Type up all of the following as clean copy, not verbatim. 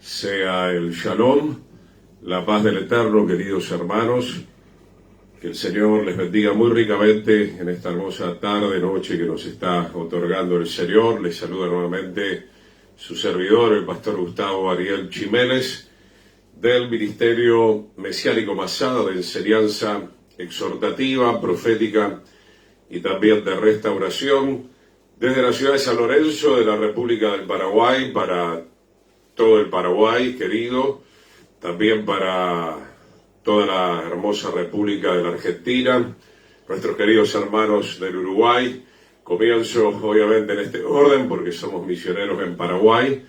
sea el Shalom, la paz del Eterno, queridos hermanos. Que el Señor les bendiga muy ricamente en esta hermosa tarde, noche que nos está otorgando el Señor. Les saluda nuevamente su servidor, el pastor Gustavo Ariel Chiménez, del Ministerio Mesiánico Masada de enseñanza exhortativa, profética y también de restauración, desde la ciudad de San Lorenzo, de la República del Paraguay, para todo el Paraguay querido, también para toda la hermosa República de la Argentina, nuestros queridos hermanos del Uruguay. Comienzo obviamente en este orden porque somos misioneros en Paraguay,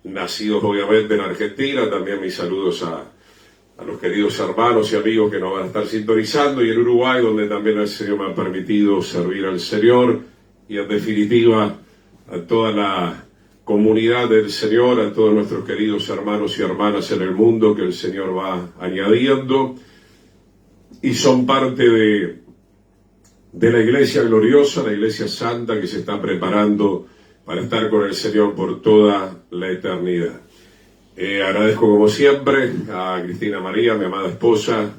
nacidos obviamente en Argentina. También mis saludos a los queridos hermanos y amigos que nos van a estar sintonizando, y en Uruguay, donde también el Señor me ha permitido servir al Señor, y en definitiva a toda la comunidad del Señor, a todos nuestros queridos hermanos y hermanas en el mundo que el Señor va añadiendo y son parte de la iglesia gloriosa, la iglesia santa que se está preparando para estar con el Señor por toda la eternidad. Agradezco como siempre a Cristina María, mi amada esposa,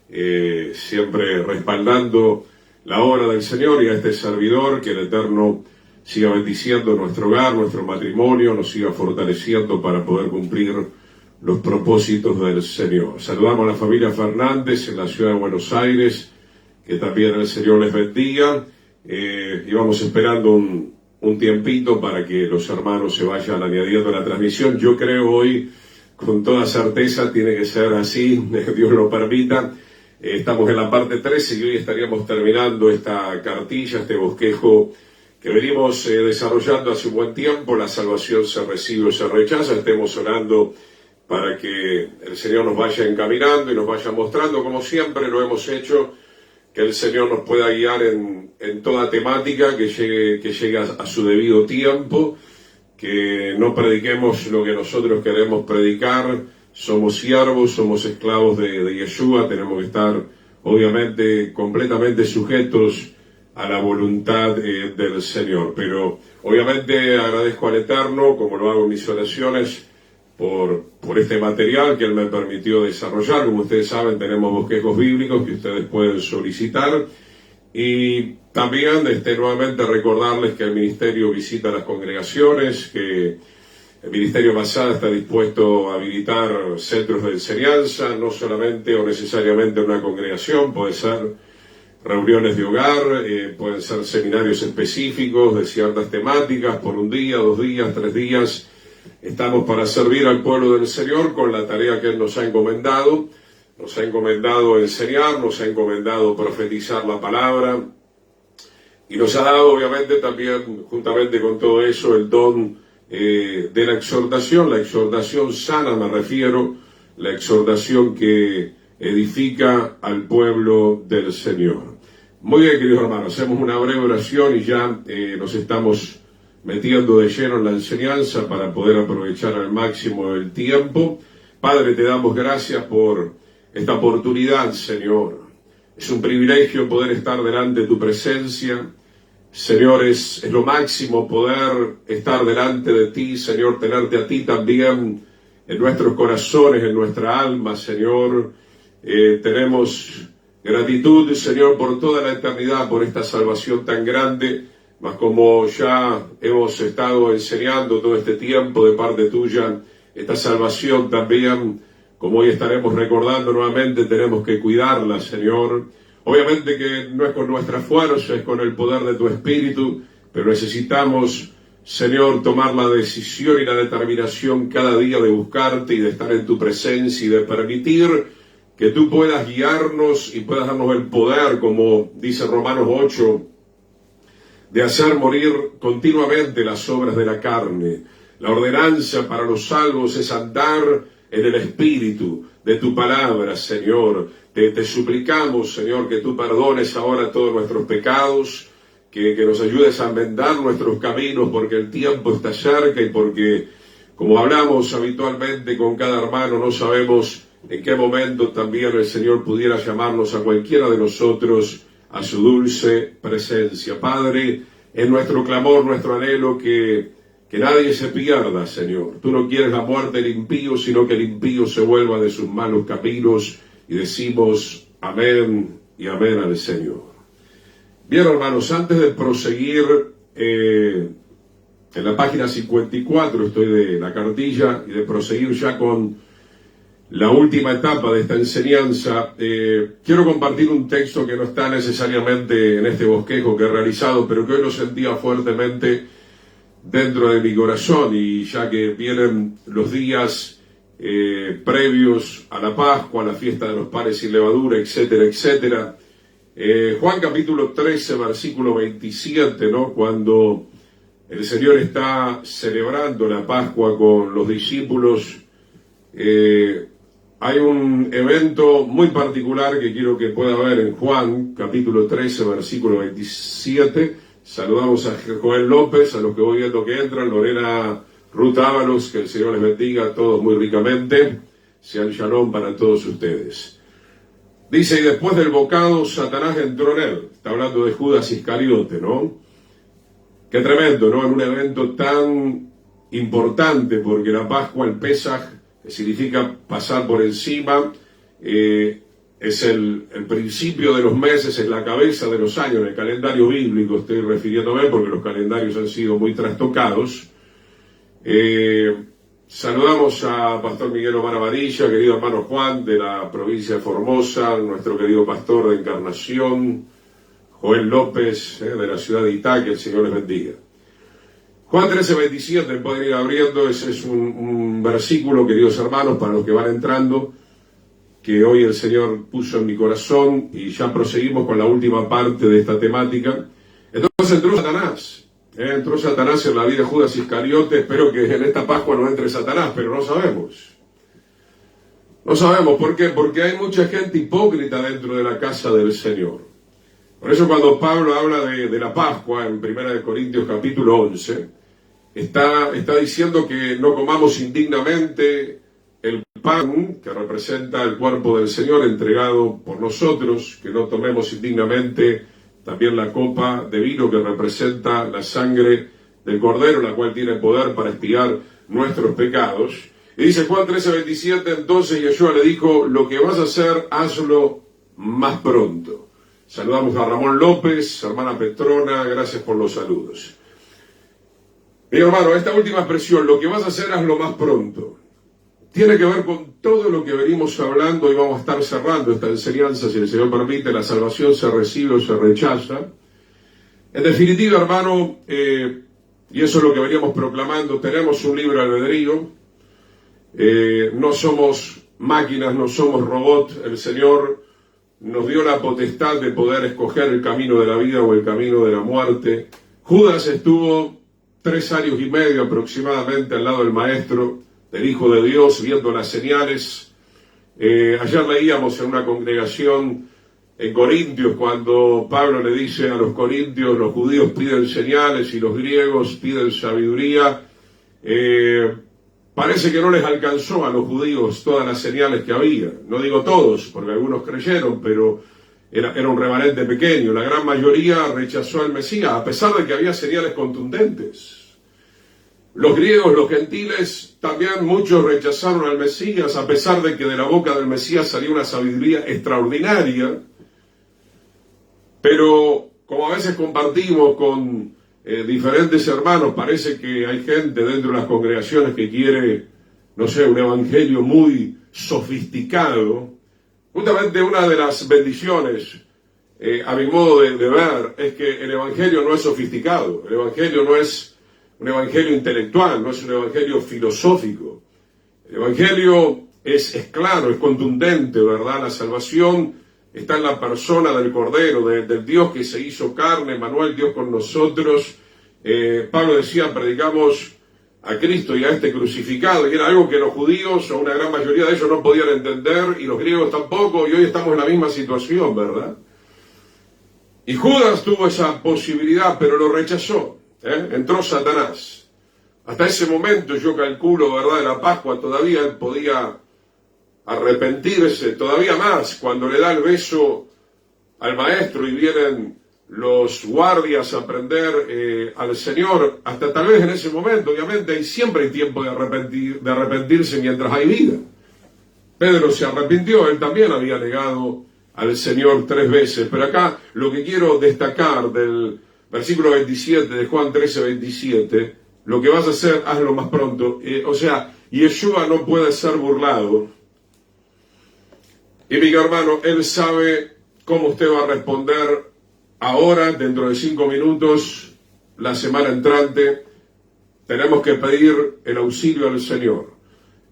siempre respaldando la obra del Señor, y a este servidor, que el Eterno siga bendiciendo nuestro hogar, nuestro matrimonio, nos siga fortaleciendo para poder cumplir los propósitos del Señor. Saludamos a la familia Fernández en la ciudad de Buenos Aires, que también el Señor les bendiga, y vamos esperando un tiempito para que los hermanos se vayan añadiendo a la transmisión. Yo creo hoy, con toda certeza, tiene que ser así, Dios lo permita. Estamos en la parte 13 y hoy estaríamos terminando esta cartilla, este bosquejo que venimos desarrollando hace un buen tiempo. La salvación se recibe o se rechaza. Estemos orando para que el Señor nos vaya encaminando y nos vaya mostrando, como siempre lo hemos hecho, que el Señor nos pueda guiar en toda temática, que llegue a su debido tiempo, que no prediquemos lo que nosotros queremos predicar. Somos siervos, somos esclavos de Yeshua, tenemos que estar obviamente completamente sujetos a la voluntad del Señor. Pero obviamente agradezco al Eterno, como lo hago en mis oraciones, por este material que Él me permitió desarrollar. Como ustedes saben, tenemos bosquejos bíblicos que ustedes pueden solicitar, y también nuevamente recordarles que el ministerio visita las congregaciones, que el Ministerio Masada está dispuesto a habilitar centros de enseñanza, no solamente o necesariamente una congregación, puede ser reuniones de hogar, pueden ser seminarios específicos de ciertas temáticas por un día, 2 días, 3 días. Estamos para servir al pueblo del Señor con la tarea que Él nos ha encomendado. Nos ha encomendado enseñar, nos ha encomendado profetizar la palabra, y nos ha dado obviamente también, juntamente con todo eso, el don de la exhortación sana me refiero, la exhortación que edifica al pueblo del Señor. Muy bien, queridos hermanos, hacemos una breve oración y ya nos estamos metiendo de lleno en la enseñanza para poder aprovechar al máximo el tiempo. Padre, te damos gracias por esta oportunidad, Señor. Es un privilegio poder estar delante de tu presencia. Señor, es lo máximo poder estar delante de ti, Señor, tenerte a ti también en nuestros corazones, en nuestra alma, Señor. Tenemos gratitud, Señor, por toda la eternidad, por esta salvación tan grande, mas como ya hemos estado enseñando todo este tiempo de parte tuya, esta salvación también, como hoy estaremos recordando nuevamente, tenemos que cuidarla, Señor. Obviamente que no es con nuestra fuerza, es con el poder de tu Espíritu, pero necesitamos, Señor, tomar la decisión y la determinación cada día de buscarte y de estar en tu presencia y de permitir que tú puedas guiarnos y puedas darnos el poder, como dice Romanos 8, de hacer morir continuamente las obras de la carne. La ordenanza para los salvos es andar en el Espíritu de tu palabra, Señor. Te suplicamos, Señor, que tú perdones ahora todos nuestros pecados, que nos ayudes a enmendar nuestros caminos, porque el tiempo está cerca y porque, como hablamos habitualmente con cada hermano, no sabemos en qué momento también el Señor pudiera llamarnos a cualquiera de nosotros a su dulce presencia. Padre, es nuestro clamor, nuestro anhelo que Que nadie se pierda, Señor. Tú no quieres la muerte del impío, sino que el impío se vuelva de sus malos caminos. Y decimos amén y amén al Señor. Bien, hermanos, antes de proseguir, en la página 54 estoy de la cartilla, y de proseguir ya con la última etapa de esta enseñanza, quiero compartir un texto que no está necesariamente en este bosquejo que he realizado, pero que hoy lo sentía fuertemente dentro de mi corazón, y ya que vienen los días previos a la Pascua, a la fiesta de los panes sin levadura, etcétera, etcétera. Juan capítulo 13, versículo 27, ¿no? Cuando el Señor está celebrando la Pascua con los discípulos, hay un evento muy particular que quiero que pueda ver en Juan capítulo 13, versículo 27. Saludamos a Joel López, a los que voy viendo que entran, Lorena Ruth Ábalos, que el Señor les bendiga a todos muy ricamente. Sean shalom para todos ustedes. Dice, y después del bocado, Satanás entró en él. Está hablando de Judas Iscariote, ¿no? Qué tremendo, ¿no? En un evento tan importante, porque la Pascua, el Pesaj, que significa pasar por encima, es el principio de los meses, es la cabeza de los años, en el calendario bíblico estoy refiriéndome, porque los calendarios han sido muy trastocados. Saludamos a Pastor Miguel Omar Amarilla, querido hermano Juan, de la provincia de Formosa, nuestro querido pastor de Encarnación, Joel López, de la ciudad de Itá, que el Señor les bendiga. Juan 13, 27, pueden ir abriendo, ese es un versículo, queridos hermanos, para los que van entrando, que hoy el Señor puso en mi corazón, y ya proseguimos con la última parte de esta temática. Entonces entró Satanás en la vida de Judas Iscariote. Espero que en esta Pascua no entre Satanás, pero no sabemos. No sabemos, ¿por qué? Porque hay mucha gente hipócrita dentro de la casa del Señor. Por eso cuando Pablo habla de la Pascua, en 1 Corintios capítulo 11, está diciendo que no comamos indignamente el pan que representa el cuerpo del Señor entregado por nosotros, que no tomemos indignamente también la copa de vino que representa la sangre del Cordero, la cual tiene poder para expiar nuestros pecados. Y dice Juan 13, 27, entonces Yeshua le dijo, lo que vas a hacer, hazlo más pronto. Saludamos a Ramón López, hermana Petrona, gracias por los saludos. Mi hermano, esta última expresión, lo que vas a hacer, hazlo más pronto, tiene que ver con todo lo que venimos hablando, y vamos a estar cerrando esta enseñanza, si el Señor permite. La salvación se recibe o se rechaza. En definitiva, hermano, y eso es lo que veníamos proclamando, tenemos un libre albedrío, no somos máquinas, no somos robots. El Señor nos dio la potestad de poder escoger el camino de la vida o el camino de la muerte. Judas estuvo 3 años y medio aproximadamente al lado del Maestro, del Hijo de Dios, viendo las señales. Ayer leíamos en una congregación en Corintios, cuando Pablo le dice a los corintios, los judíos piden señales y los griegos piden sabiduría. Parece que no les alcanzó a los judíos todas las señales que había. No digo todos, porque algunos creyeron, pero era un remanente pequeño. La gran mayoría rechazó al Mesías, a pesar de que había señales contundentes. Los griegos, los gentiles, también muchos rechazaron al Mesías, a pesar de que de la boca del Mesías salió una sabiduría extraordinaria. Pero, como a veces compartimos con diferentes hermanos, parece que hay gente dentro de las congregaciones que quiere, no sé, un evangelio muy sofisticado. Justamente una de las bendiciones, a mi modo de ver, es que el evangelio no es sofisticado. El evangelio no es un evangelio intelectual, no es un evangelio filosófico. El evangelio es claro, es contundente, ¿verdad? La salvación está en la persona del Cordero, del Dios que se hizo carne, Emmanuel, Dios con nosotros. Pablo decía, predicamos a Cristo y a este crucificado, y era algo que los judíos, o una gran mayoría de ellos, no podían entender, y los griegos tampoco, y hoy estamos en la misma situación, ¿verdad? Y Judas tuvo esa posibilidad, pero lo rechazó. Entró Satanás. Hasta ese momento, yo calculo, ¿verdad?, de la Pascua, todavía él podía arrepentirse, todavía más, cuando le da el beso al Maestro y vienen los guardias a prender al Señor, hasta tal vez en ese momento, obviamente, siempre hay tiempo de arrepentirse mientras hay vida. Pedro se arrepintió, él también había negado al Señor 3 veces, pero acá lo que quiero destacar del versículo 27 de Juan 13:27, lo que vas a hacer, hazlo más pronto. O sea, Yeshua no puede ser burlado. Y mi hermano, Él sabe cómo usted va a responder ahora, dentro de 5 minutos, la semana entrante. Tenemos que pedir el auxilio al Señor.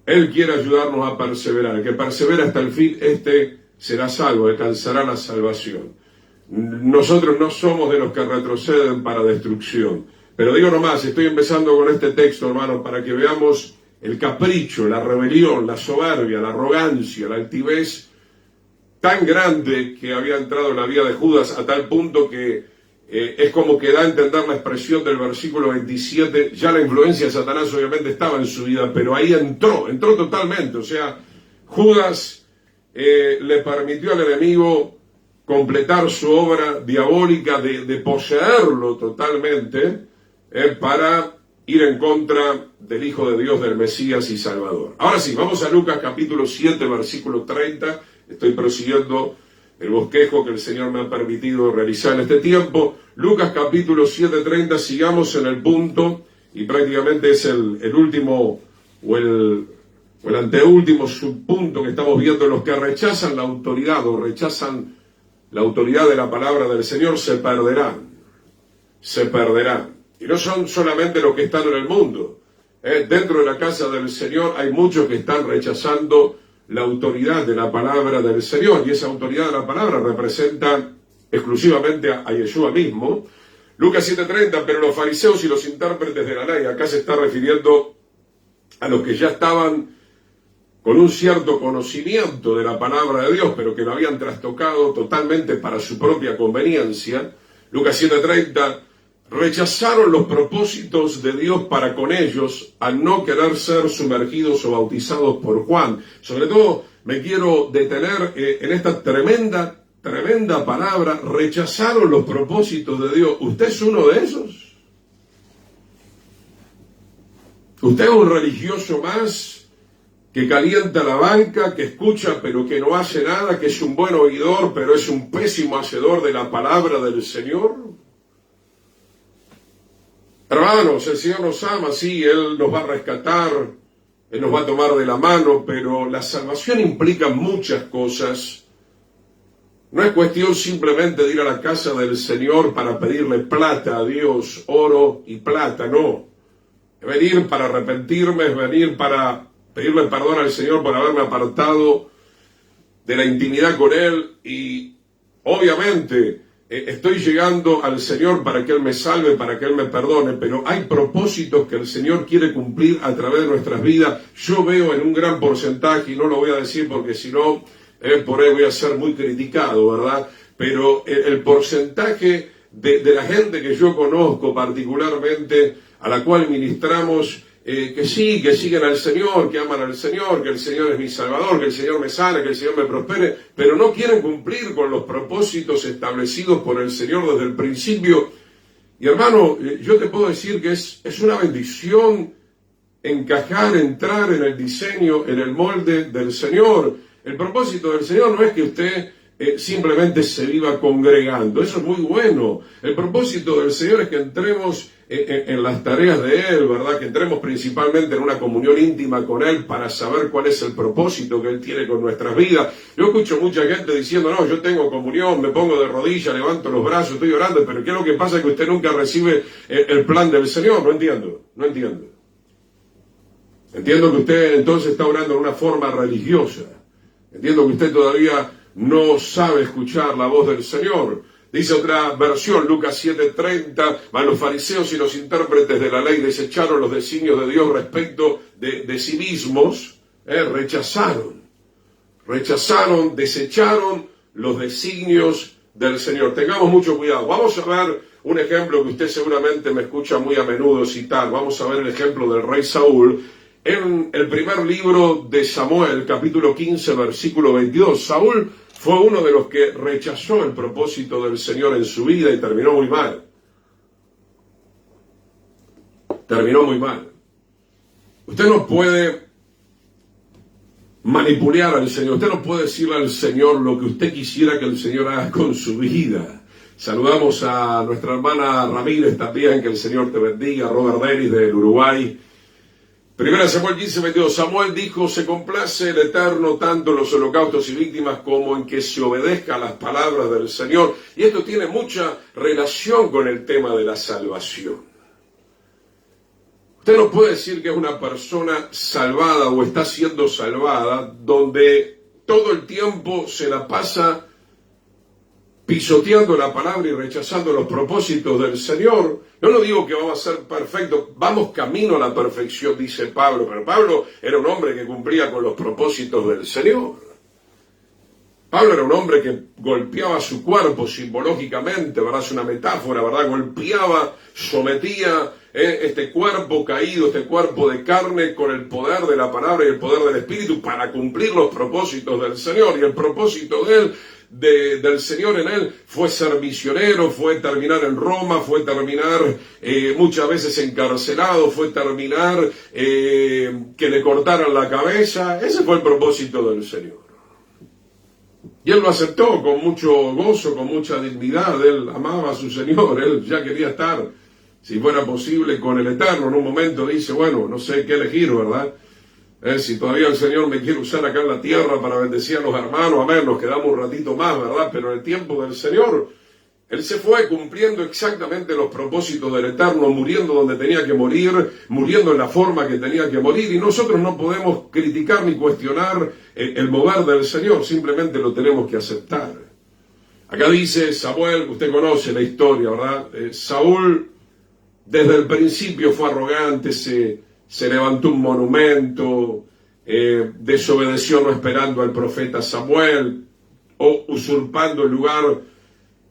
Él quiere ayudarnos a perseverar. El que persevera hasta el fin, será salvo, alcanzará la salvación. Nosotros no somos de los que retroceden para destrucción. Pero digo nomás, estoy empezando con este texto, hermano, para que veamos el capricho, la rebelión, la soberbia, la arrogancia, la altivez tan grande que había entrado en la vida de Judas, a tal punto que es como que da a entender la expresión del versículo 27, ya la influencia de Satanás obviamente estaba en su vida, pero ahí entró totalmente. O sea, Judas le permitió al enemigo completar su obra diabólica de poseerlo totalmente para ir en contra del Hijo de Dios, del Mesías y Salvador. Ahora sí, vamos a Lucas capítulo 7, versículo 30. Estoy prosiguiendo el bosquejo que el Señor me ha permitido realizar en este tiempo. Lucas capítulo 7, 30, sigamos en el punto, y prácticamente es el último o el anteúltimo subpunto que estamos viendo. Los que rechazan la autoridad o rechazan la autoridad de la palabra del Señor se perderán. Se perderán. Y no son solamente los que están en el mundo. Dentro de la casa del Señor hay muchos que están rechazando la autoridad de la palabra del Señor. Y esa autoridad de la palabra representa exclusivamente a Yeshua mismo. Lucas 7:30, pero los fariseos y los intérpretes de la ley, acá se está refiriendo a los que ya estaban con un cierto conocimiento de la palabra de Dios, pero que lo habían trastocado totalmente para su propia conveniencia. Lucas 7:30, rechazaron los propósitos de Dios para con ellos al no querer ser sumergidos o bautizados por Juan. Sobre todo me quiero detener en esta tremenda palabra, rechazaron los propósitos de Dios. ¿Usted es uno de esos? ¿Usted es un religioso más que calienta la banca, que escucha pero que no hace nada, que es un buen oidor pero es un pésimo hacedor de la palabra del Señor? Hermanos, el Señor nos ama, sí, Él nos va a rescatar, Él nos va a tomar de la mano, pero la salvación implica muchas cosas. No es cuestión simplemente de ir a la casa del Señor para pedirle plata a Dios, oro y plata, no. Es venir para arrepentirme, es venir para pedirle perdón al Señor por haberme apartado de la intimidad con Él, y obviamente estoy llegando al Señor para que Él me salve, para que Él me perdone, pero hay propósitos que el Señor quiere cumplir a través de nuestras vidas. Yo veo en un gran porcentaje, y no lo voy a decir porque si no, por ahí voy a ser muy criticado, ¿verdad? Pero el porcentaje de la gente que yo conozco particularmente, a la cual ministramos, que sí, que siguen al Señor, que aman al Señor, que el Señor es mi Salvador, que el Señor me sane, que el Señor me prospere, pero no quieren cumplir con los propósitos establecidos por el Señor desde el principio. Y hermano, yo te puedo decir que es una bendición encajar, entrar en el diseño, en el molde del Señor. El propósito del Señor no es que usted simplemente se viva congregando, eso es muy bueno. El propósito del Señor es que entremos en las tareas de Él, ¿verdad? Que entremos principalmente en una comunión íntima con Él para saber cuál es el propósito que Él tiene con nuestras vidas. Yo escucho mucha gente diciendo, no, yo tengo comunión, me pongo de rodillas, levanto los brazos, estoy orando, pero ¿qué es lo que pasa? Que usted nunca recibe el plan del Señor. No entiendo. Entiendo que usted entonces está orando en una forma religiosa. Entiendo que usted todavía no sabe escuchar la voz del Señor. Dice otra versión, Lucas 7:30, los fariseos y los intérpretes de la ley desecharon los designios de Dios respecto de sí mismos, desecharon los designios del Señor. Tengamos mucho cuidado. Vamos a ver un ejemplo que usted seguramente me escucha muy a menudo citar. Vamos a ver el ejemplo del rey Saúl. En el primer libro de Samuel, capítulo 15, versículo 22, Saúl fue uno de los que rechazó el propósito del Señor en su vida y terminó muy mal. Terminó muy mal. Usted no puede manipular al Señor. Usted no puede decirle al Señor lo que usted quisiera que el Señor haga con su vida. Saludamos a nuestra hermana Ramírez también, que el Señor te bendiga, Robert Denis del Uruguay. 1 Samuel 15:22, Samuel dijo, se complace el Eterno tanto en los holocaustos y víctimas como en que se obedezca a las palabras del Señor. Y esto tiene mucha relación con el tema de la salvación. Usted no puede decir que es una persona salvada o está siendo salvada donde todo el tiempo se la pasa pisoteando la palabra y rechazando los propósitos del Señor. Yo no digo que vamos a ser perfectos, vamos camino a la perfección, dice Pablo, pero Pablo era un hombre que cumplía con los propósitos del Señor. Pablo era un hombre que golpeaba su cuerpo simbológicamente, ¿verdad? Es una metáfora, ¿verdad? Golpeaba, sometía este cuerpo caído, este cuerpo de carne con el poder de la palabra y el poder del Espíritu para cumplir los propósitos del Señor. Y el propósito de él, del Señor en él, fue ser misionero, fue terminar en Roma, fue terminar muchas veces encarcelado, fue terminar que le cortaran la cabeza. Ese fue el propósito del Señor. Y él lo aceptó con mucho gozo, con mucha dignidad. Él amaba a su Señor, él ya quería estar, si fuera posible, con el Eterno. En un momento dice, bueno, no sé qué elegir, ¿verdad? Si todavía el Señor me quiere usar acá en la tierra para bendecir a los hermanos, a ver, nos quedamos un ratito más, ¿verdad? Pero en el tiempo del Señor, él se fue cumpliendo exactamente los propósitos del Eterno, muriendo donde tenía que morir, muriendo en la forma que tenía que morir, y nosotros no podemos criticar ni cuestionar el mover del Señor, simplemente lo tenemos que aceptar. Acá dice Samuel, usted conoce la historia, ¿verdad? Saúl desde el principio fue arrogante, se levantó un monumento, desobedeció no esperando al profeta Samuel, o usurpando el lugar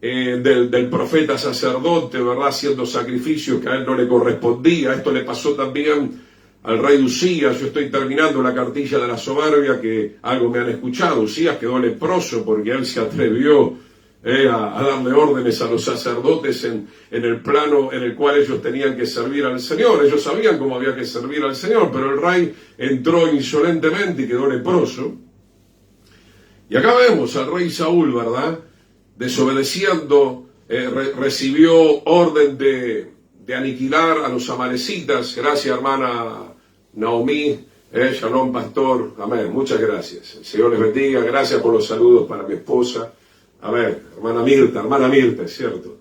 del profeta sacerdote, ¿verdad? Haciendo sacrificios que a él no le correspondía. Esto le pasó también al rey Usías. Yo estoy terminando la cartilla de la soberbia, que algo me han escuchado. Usías quedó leproso porque él se atrevió a darle órdenes a los sacerdotes en el plano en el cual ellos tenían que servir al Señor. Ellos sabían cómo había que servir al Señor, pero el rey entró insolentemente y quedó leproso. Y acá vemos al rey Saúl, ¿verdad? Desobedeciendo, recibió orden de aniquilar a los amalecitas. Gracias, hermana Naomi, shalom, pastor, amén, muchas gracias. El Señor les bendiga, gracias por los saludos para mi esposa. A ver, hermana Mirta, es cierto.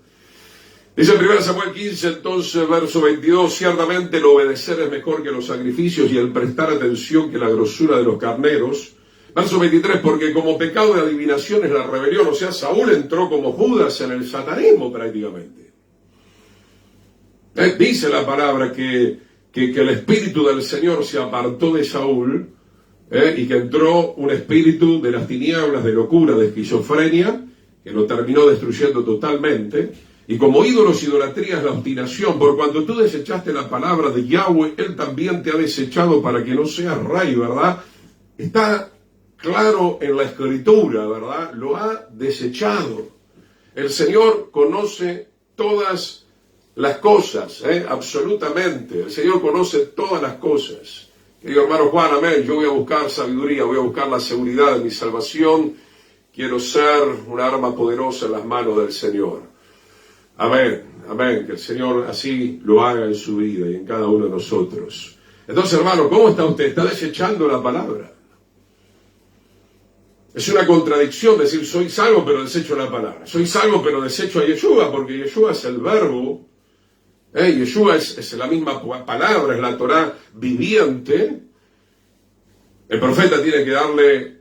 Dice en 1 Samuel 15, entonces, verso 22, ciertamente el obedecer es mejor que los sacrificios y el prestar atención que la grosura de los carneros. Verso 23, porque como pecado de adivinación es la rebelión, o sea, Saúl entró como Judas en el satanismo prácticamente. Dice la palabra que el espíritu del Señor se apartó de Saúl y que entró un espíritu de las tinieblas, de locura, de esquizofrenia, que lo terminó destruyendo totalmente. Y como ídolos, idolatría es la obstinación. Por cuando tú desechaste la palabra de Yahweh, Él también te ha desechado para que no seas rey, ¿verdad? Está claro en la Escritura, ¿verdad? Lo ha desechado. El Señor conoce todas las cosas, absolutamente. El Señor conoce todas las cosas. Querido hermano Juan, amén. Yo voy a buscar sabiduría, voy a buscar la seguridad de mi salvación. Quiero ser una arma poderosa en las manos del Señor. Amén, amén. Que el Señor así lo haga en su vida y en cada uno de nosotros. Entonces, hermano, ¿cómo está usted? ¿Está desechando la palabra? Es una contradicción decir, soy salvo pero desecho la palabra. Soy salvo pero desecho a Yeshua, porque Yeshua es el verbo. Yeshua es la misma palabra, es la Torá viviente. El profeta tiene que darle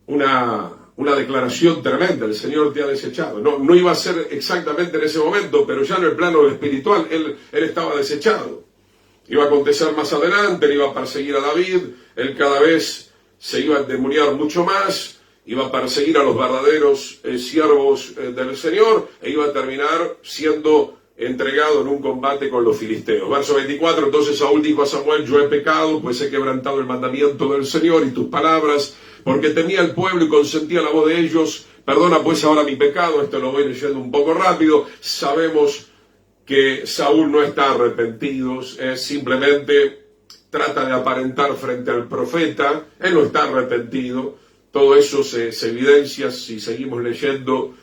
una declaración tremenda. El Señor te ha desechado. No iba a ser exactamente en ese momento, pero ya en el plano espiritual él estaba desechado. Iba a acontecer más adelante, él iba a perseguir a David, él cada vez se iba a endemoniar mucho más, iba a perseguir a los verdaderos siervos del Señor e iba a terminar siendo entregado en un combate con los filisteos. Verso 24, entonces Saúl dijo a Samuel, yo he pecado, pues he quebrantado el mandamiento del Señor y tus palabras, porque temía el pueblo y consentía la voz de ellos. Perdona pues ahora mi pecado. Esto lo voy leyendo un poco rápido. Sabemos que Saúl no está arrepentido, simplemente trata de aparentar frente al profeta. Él no está arrepentido. Todo eso se evidencia si seguimos leyendo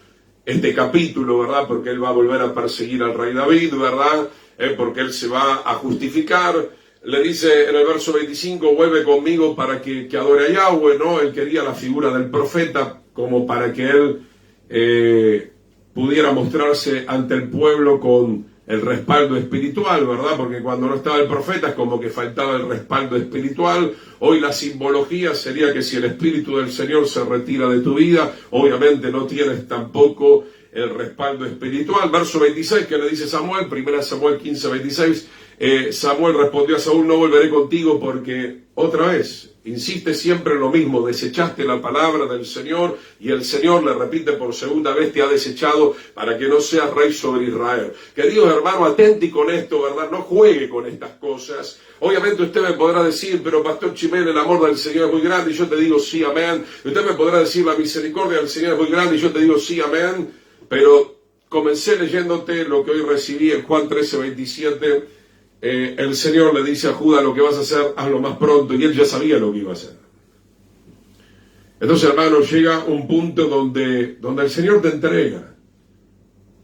este capítulo, ¿verdad? Porque él va a volver a perseguir al rey David, ¿verdad? Porque él se va a justificar. Le dice en el verso 25, vuelve conmigo para que adore a Yahweh, ¿no? Él quería la figura del profeta como para que él pudiera mostrarse ante el pueblo con el respaldo espiritual, ¿verdad? Porque cuando no estaba el profeta es como que faltaba el respaldo espiritual. Hoy la simbología sería que si el Espíritu del Señor se retira de tu vida, obviamente no tienes tampoco el respaldo espiritual. Verso 26, que le dice Samuel, 1 Samuel 15, 26, Samuel respondió a Saúl, no volveré contigo porque, otra vez, insiste siempre en lo mismo, desechaste la palabra del Señor y el Señor, le repite por segunda vez, te ha desechado para que no seas rey sobre Israel. Queridos hermanos, atenti con esto, ¿verdad? No juegue con estas cosas. Obviamente usted me podrá decir, pero Pastor Chimel, el amor del Señor es muy grande, y yo te digo sí, amén. Usted me podrá decir, la misericordia del Señor es muy grande, y yo te digo sí, amén. Pero comencé leyéndote lo que hoy recibí en Juan 13, 27. El Señor le dice a Judas, lo que vas a hacer, hazlo más pronto, y él ya sabía lo que iba a hacer. Entonces, hermanos, llega un punto donde el Señor te entrega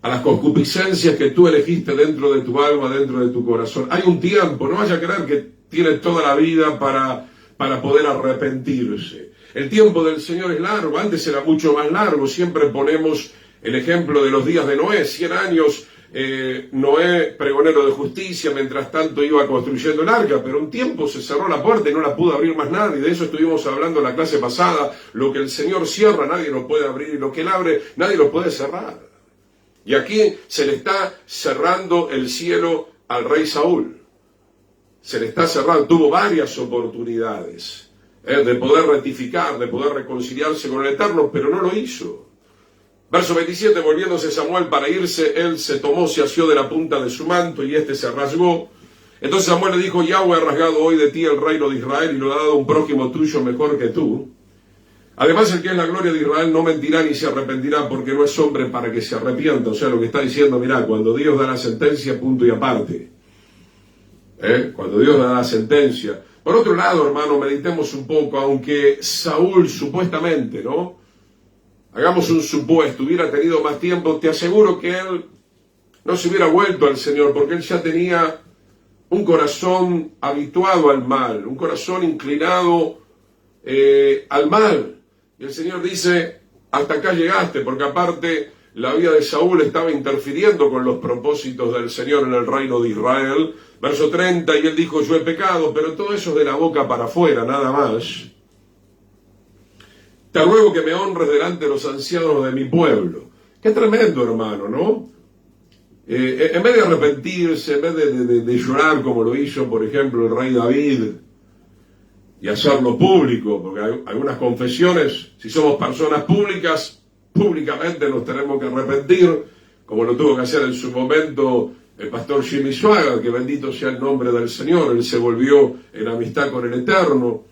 a las concupiscencias que tú elegiste dentro de tu alma, dentro de tu corazón. Hay un tiempo, no vaya a creer que tienes toda la vida para poder arrepentirse. El tiempo del Señor es largo, antes era mucho más largo. Siempre ponemos el ejemplo de los días de Noé, 100 años. Noé, pregonero de justicia, mientras tanto iba construyendo el arca, pero un tiempo se cerró la puerta y no la pudo abrir más nadie. De eso estuvimos hablando en la clase pasada. Lo que el Señor cierra, nadie lo puede abrir, y lo que él abre, nadie lo puede cerrar. Y aquí se le está cerrando el cielo al rey Saúl. Se le está cerrando, tuvo varias oportunidades de poder rectificar, de poder reconciliarse con el Eterno, pero no lo hizo. Verso 27, volviéndose Samuel para irse, él se tomó, se asió de la punta de su manto y este se rasgó. Entonces Samuel le dijo, Yahweh ha rasgado hoy de ti el reino de Israel y lo ha dado a un prójimo tuyo mejor que tú. Además, el que es la gloria de Israel no mentirá ni se arrepentirá, porque no es hombre para que se arrepienta. O sea, lo que está diciendo, mirá, cuando Dios da la sentencia, punto y aparte. Cuando Dios da la sentencia. Por otro lado, hermano, meditemos un poco, aunque Saúl supuestamente, ¿no? Hagamos un supuesto, hubiera tenido más tiempo, te aseguro que él no se hubiera vuelto al Señor, porque él ya tenía un corazón habituado al mal, un corazón inclinado al mal. Y el Señor dice, hasta acá llegaste, porque aparte la vida de Saúl estaba interfiriendo con los propósitos del Señor en el reino de Israel. Verso 30, y él dijo, yo he pecado, pero todo eso es de la boca para afuera, nada más. Te ruego que me honres delante de los ancianos de mi pueblo. Qué tremendo, hermano, ¿no? En vez de arrepentirse, en vez de llorar como lo hizo, por ejemplo, el rey David, y hacerlo público, porque hay algunas confesiones, si somos personas públicas, públicamente nos tenemos que arrepentir, como lo tuvo que hacer en su momento el pastor Jimmy Swaggart, que bendito sea el nombre del Señor. Él se volvió en amistad con el Eterno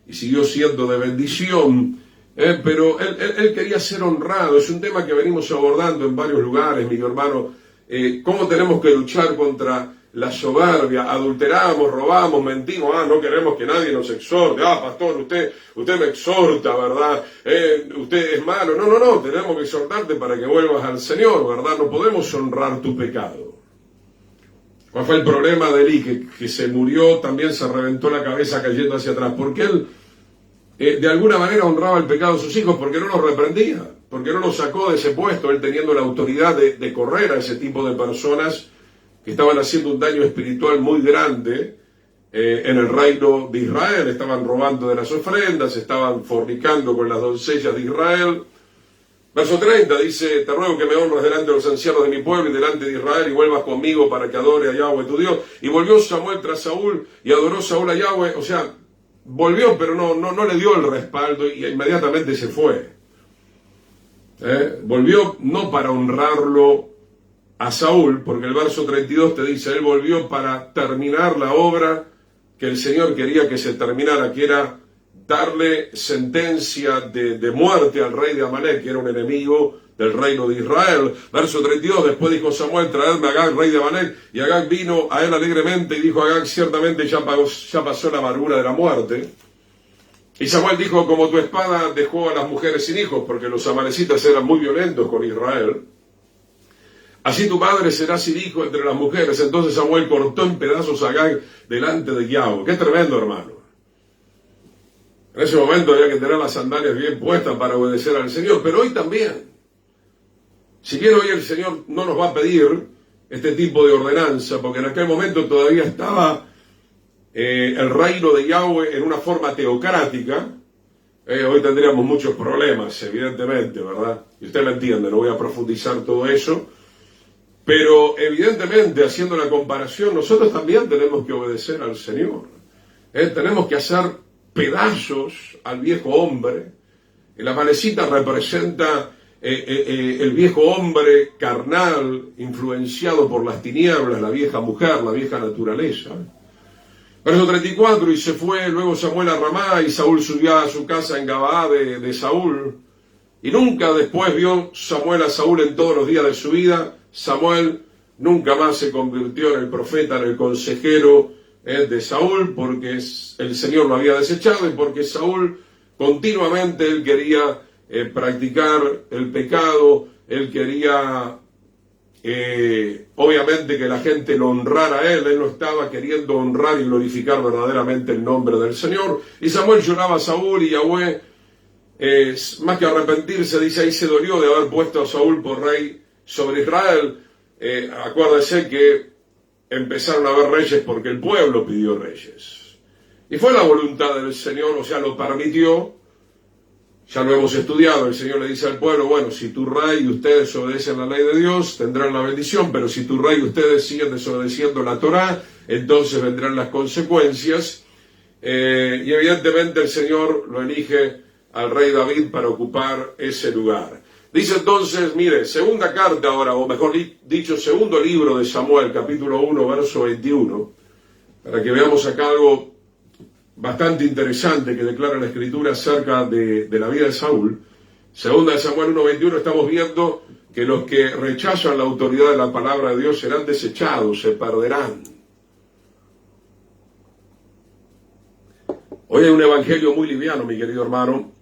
y siguió siendo de bendición. Pero él quería ser honrado. Es un tema que venimos abordando en varios lugares, mi hermano. Cómo tenemos que luchar contra la soberbia. Adulteramos, robamos, mentimos. No queremos que nadie nos exhorte. Pastor, usted me exhorta, ¿verdad? Usted es malo. No. Tenemos que exhortarte para que vuelvas al Señor, ¿verdad? No podemos honrar tu pecado. ¿Cuál fue el problema de Elí? Que se murió, también se reventó la cabeza cayendo hacia atrás. Porque él de alguna manera honraba el pecado de sus hijos, porque no los reprendía, porque no los sacó de ese puesto, él teniendo la autoridad de correr a ese tipo de personas que estaban haciendo un daño espiritual muy grande en el reino de Israel. Estaban robando de las ofrendas, estaban fornicando con las doncellas de Israel. Verso 30 dice, te ruego que me honres delante de los ancianos de mi pueblo y delante de Israel y vuelvas conmigo para que adore a Yahweh tu Dios. Y volvió Samuel tras Saúl y adoró Saúl a Yahweh. O sea, volvió, pero no le dio el respaldo y inmediatamente se fue. Volvió no para honrarlo a Saúl, porque el verso 32 te dice, él volvió para terminar la obra que el Señor quería que se terminara, que era darle sentencia de muerte al rey de Amalek, que era un enemigo del reino de Israel. Verso 32, después dijo Samuel, traedme a Agag, rey de Amalek, y Agag vino a él alegremente, y dijo Agag, ciertamente ya pasó la amargura de la muerte. Y Samuel dijo, como tu espada dejó a las mujeres sin hijos, porque los amalecitas eran muy violentos con Israel, así tu madre será sin hijo entre las mujeres. Entonces Samuel cortó en pedazos a Agag delante de Yahweh. Qué tremendo, hermano. En ese momento había que tener las sandalias bien puestas para obedecer al Señor, pero hoy también. Si bien hoy el Señor no nos va a pedir este tipo de ordenanza, porque en aquel momento todavía estaba el reino de Yahweh en una forma teocrática, hoy tendríamos muchos problemas, evidentemente, ¿verdad? Y usted lo entiende, no voy a profundizar todo eso, pero evidentemente, haciendo la comparación, nosotros también tenemos que obedecer al Señor. Tenemos que hacer pedazos al viejo hombre. La malecita representa el viejo hombre carnal, influenciado por las tinieblas, la vieja mujer, la vieja naturaleza. Verso 34, y se fue luego Samuel a Ramá, y Saúl subió a su casa en Gabaá de Saúl. Y nunca después vio Samuel a Saúl en todos los días de su vida. Samuel nunca más se convirtió en el profeta, en el consejero de Saúl, porque el Señor lo había desechado y porque Saúl continuamente él quería practicar el pecado, él quería obviamente que la gente lo honrara a él no estaba queriendo honrar y glorificar verdaderamente el nombre del Señor. Y Samuel lloraba a Saúl, y Yahweh, más que arrepentirse, dice, ahí se dolió de haber puesto a Saúl por rey sobre Israel. Acuérdese que empezaron a haber reyes porque el pueblo pidió reyes. Y fue la voluntad del Señor, o sea, lo permitió. Ya lo hemos estudiado, el Señor le dice al pueblo, bueno, si tu rey y ustedes obedecen la ley de Dios, tendrán la bendición, pero si tu rey y ustedes siguen desobedeciendo la Torá, entonces vendrán las consecuencias. Y evidentemente el Señor lo elige al rey David para ocupar ese lugar. Dice entonces, mire, segunda carta ahora, o mejor dicho, segundo libro de Samuel, capítulo 1, verso 21, para que veamos acá algo bastante interesante que declara la Escritura acerca de la vida de Saúl. Segunda de Samuel 1:21, estamos viendo que los que rechazan la autoridad de la palabra de Dios serán desechados, se perderán. Hoy hay un evangelio muy liviano, mi querido hermano.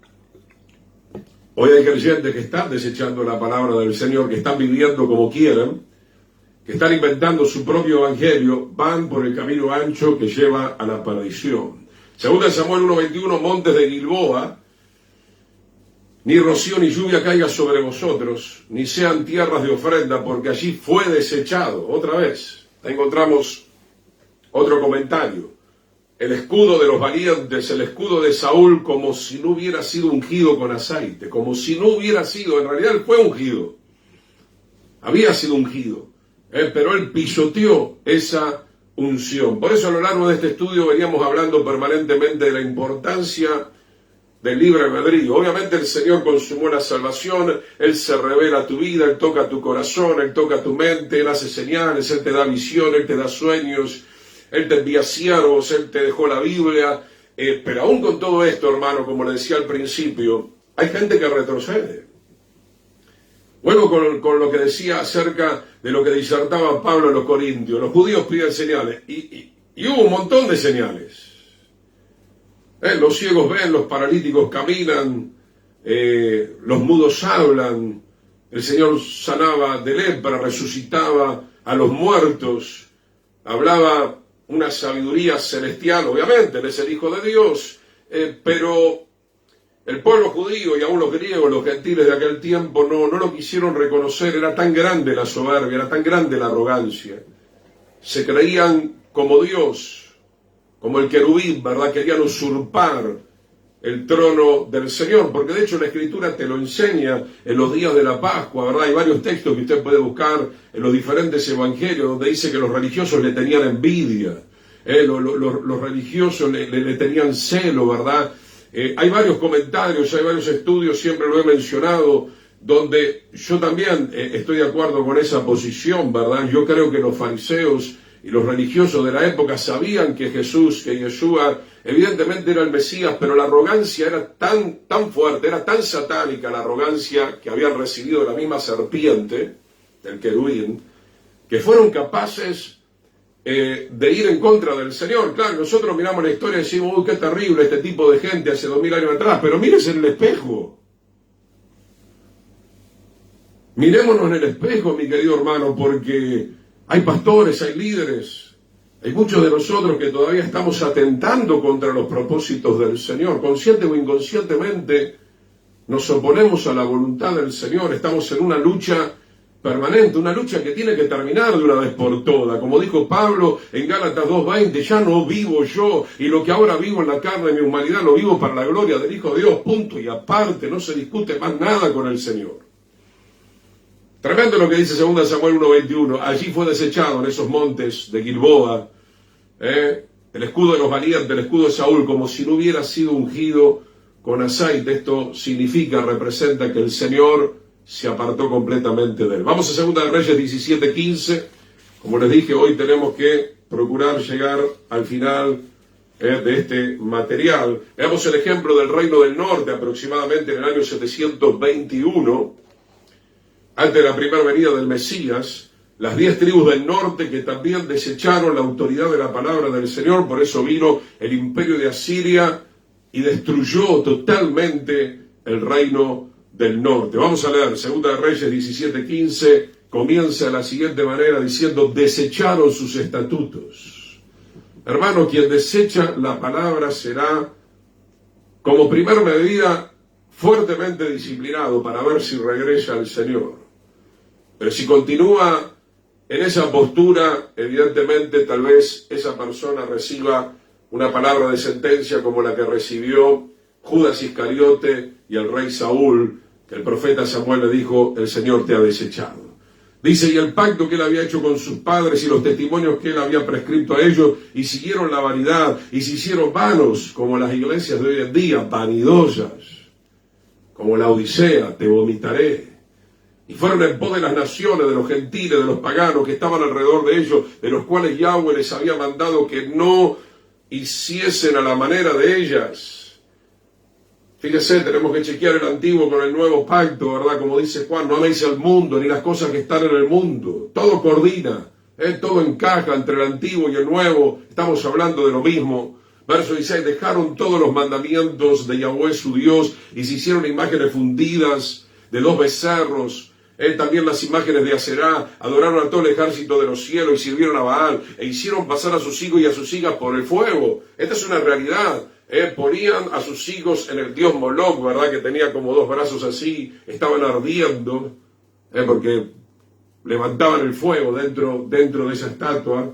Hoy hay creyentes que están desechando la palabra del Señor, que están viviendo como quieren, que están inventando su propio evangelio, van por el camino ancho que lleva a la perdición. Segunda de Samuel 1:21, montes de Gilboa, ni rocío ni lluvia caiga sobre vosotros, ni sean tierras de ofrenda, porque allí fue desechado. Otra vez, ahí encontramos otro comentario. El escudo de los valientes, el escudo de Saúl, como si no hubiera sido ungido con aceite, como si no hubiera sido, en realidad él fue ungido, había sido ungido, pero él pisoteó esa unción. Por eso a lo largo de este estudio veníamos hablando permanentemente de la importancia del libre albedrío. Obviamente el Señor consumó la salvación, Él se revela a tu vida, Él toca tu corazón, Él toca tu mente, Él hace señales, Él te da visión, Él te da sueños, Él te envía siervos, Él te dejó la Biblia, pero aún con todo esto, hermano, como le decía al principio, hay gente que retrocede. Vuelvo con lo que decía acerca de lo que disertaba Pablo en los Corintios. Los judíos piden señales, y hubo un montón de señales. Los ciegos ven, los paralíticos caminan, los mudos hablan, el Señor sanaba de lepra, resucitaba a los muertos, hablaba una sabiduría celestial, obviamente, Él es el Hijo de Dios, pero el pueblo judío y aún los griegos, los gentiles de aquel tiempo, no lo quisieron reconocer. Era tan grande la soberbia, era tan grande la arrogancia. Se creían como Dios, como el querubín, ¿verdad? Querían usurpar el trono del Señor, porque de hecho la Escritura te lo enseña en los días de la Pascua, ¿verdad? Hay varios textos que usted puede buscar en los diferentes evangelios donde dice que los religiosos le tenían envidia, los religiosos le tenían celo, ¿verdad? Hay varios comentarios, hay varios estudios, siempre lo he mencionado, donde yo también estoy de acuerdo con esa posición, ¿verdad? Yo creo que los fariseos y los religiosos de la época sabían que Yeshua evidentemente era el Mesías, pero la arrogancia era tan fuerte, era tan satánica la arrogancia que habían recibido de la misma serpiente, del querubín, que fueron capaces de ir en contra del Señor. Claro, nosotros miramos la historia y decimos, uy, qué terrible este tipo de gente hace 2000 años atrás, pero mírese en el espejo. Mirémonos en el espejo, mi querido hermano, porque hay pastores, hay líderes, hay muchos de nosotros que todavía estamos atentando contra los propósitos del Señor. Consciente o inconscientemente nos oponemos a la voluntad del Señor. Estamos en una lucha permanente, una lucha que tiene que terminar de una vez por todas. Como dijo Pablo en Gálatas 2:20, ya no vivo yo, y lo que ahora vivo en la carne de mi humanidad lo vivo para la gloria del Hijo de Dios, punto y aparte. No se discute más nada con el Señor. Tremendo lo que dice 2 Samuel 1:21. Allí fue desechado en esos montes de Gilboa el escudo de los valientes, el escudo de Saúl, como si no hubiera sido ungido con aceite. Esto significa, representa que el Señor se apartó completamente de él. Vamos a 2 Reyes 17:15. Como les dije, hoy tenemos que procurar llegar al final de este material. Veamos el ejemplo del Reino del Norte, aproximadamente en el año 721. Antes de la primera venida del Mesías, las 10 tribus del norte que también desecharon la autoridad de la palabra del Señor, por eso vino el imperio de Asiria y destruyó totalmente el reino del norte. Vamos a leer 2 Reyes 17:15, comienza de la siguiente manera diciendo, desecharon sus estatutos. Hermano, quien desecha la palabra será, como primer medida, fuertemente disciplinado para ver si regresa al Señor. Pero si continúa en esa postura, evidentemente tal vez esa persona reciba una palabra de sentencia como la que recibió Judas Iscariote y el rey Saúl, que el profeta Samuel le dijo, el Señor te ha desechado. Dice, y el pacto que él había hecho con sus padres y los testimonios que él había prescrito a ellos, y siguieron la vanidad, y se hicieron vanos, como las iglesias de hoy en día, vanidosas, como la Odisea, te vomitaré. Y fueron en pos de las naciones, de los gentiles, de los paganos que estaban alrededor de ellos, de los cuales Yahweh les había mandado que no hiciesen a la manera de ellas. Fíjese, tenemos que chequear el antiguo con el nuevo pacto, ¿verdad? Como dice Juan, no améis al mundo ni las cosas que están en el mundo. Todo coordina, todo encaja entre el antiguo y el nuevo. Estamos hablando de lo mismo. Verso 16, dejaron todos los mandamientos de Yahweh su Dios y se hicieron imágenes fundidas de 2 becerros. También las imágenes de Aserá, adoraron a todo el ejército de los cielos y sirvieron a Baal, e hicieron pasar a sus hijos y a sus hijas por el fuego. Esta es una realidad. Ponían a sus hijos en el dios Moloch, ¿verdad? Que tenía como 2 brazos así, estaban ardiendo, porque levantaban el fuego dentro de esa estatua,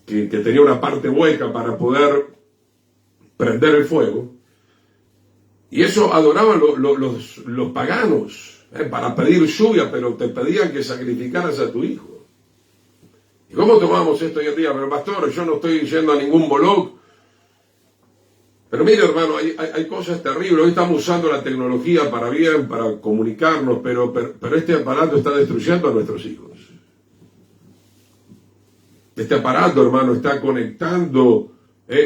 que tenía una parte hueca para poder prender el fuego. Y eso adoraban los paganos, para pedir lluvia, pero te pedían que sacrificaras a tu hijo. ¿Y cómo tomamos esto hoy en día? Pero pastor, yo no estoy yendo a ningún Moloch. Pero mire, hermano, hay cosas terribles. Hoy estamos usando la tecnología para bien, para comunicarnos, pero este aparato está destruyendo a nuestros hijos. Este aparato, hermano, está conectando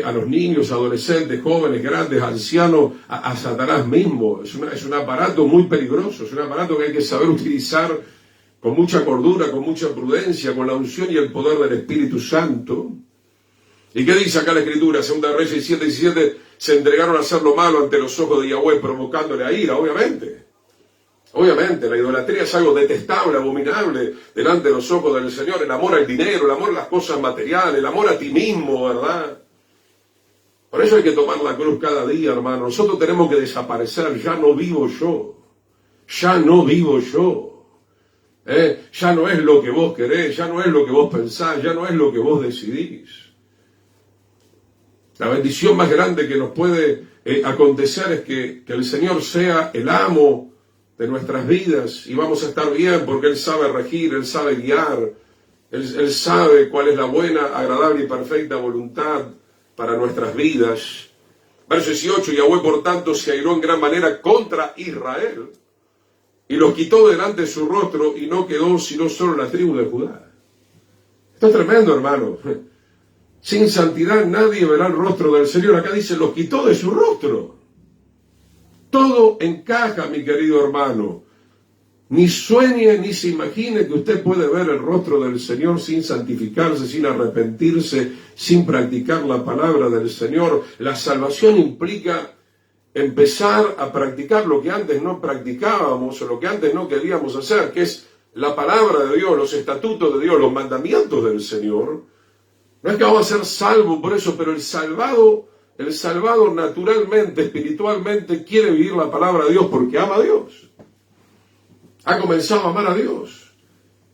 a los niños, adolescentes, jóvenes, grandes, ancianos, a Satanás mismo. Es un aparato muy peligroso, es un aparato que hay que saber utilizar con mucha cordura, con mucha prudencia, con la unción y el poder del Espíritu Santo. ¿Y qué dice acá la Escritura? 2 Reyes 7:17, se entregaron a hacer lo malo ante los ojos de Yahweh, provocándole a ira, obviamente. Obviamente, la idolatría es algo detestable, abominable, delante de los ojos del Señor. El amor al dinero, el amor a las cosas materiales, el amor a ti mismo, ¿verdad? Por eso hay que tomar la cruz cada día, hermano. Nosotros tenemos que desaparecer. Ya no vivo yo. Ya no vivo yo. Ya no es lo que vos querés, ya no es lo que vos pensás, ya no es lo que vos decidís. La bendición más grande que nos puede acontecer es que el Señor sea el amo de nuestras vidas y vamos a estar bien porque Él sabe regir, Él sabe guiar, Él sabe cuál es la buena, agradable y perfecta voluntad para nuestras vidas. Verso 18, Yahweh por tanto se airó en gran manera contra Israel y los quitó delante de su rostro y no quedó sino solo la tribu de Judá. Esto es tremendo, hermano. Sin santidad nadie verá el rostro del Señor. Acá dice, los quitó de su rostro. Todo encaja, mi querido hermano. Ni sueñe ni se imagine que usted puede ver el rostro del Señor sin santificarse, sin arrepentirse, sin practicar la palabra del Señor. La salvación implica empezar a practicar lo que antes no practicábamos o lo que antes no queríamos hacer, que es la palabra de Dios, los estatutos de Dios, los mandamientos del Señor. No es que vamos a ser salvos por eso, pero el salvado naturalmente, espiritualmente, quiere vivir la palabra de Dios porque ama a Dios. Ha comenzado a amar a Dios.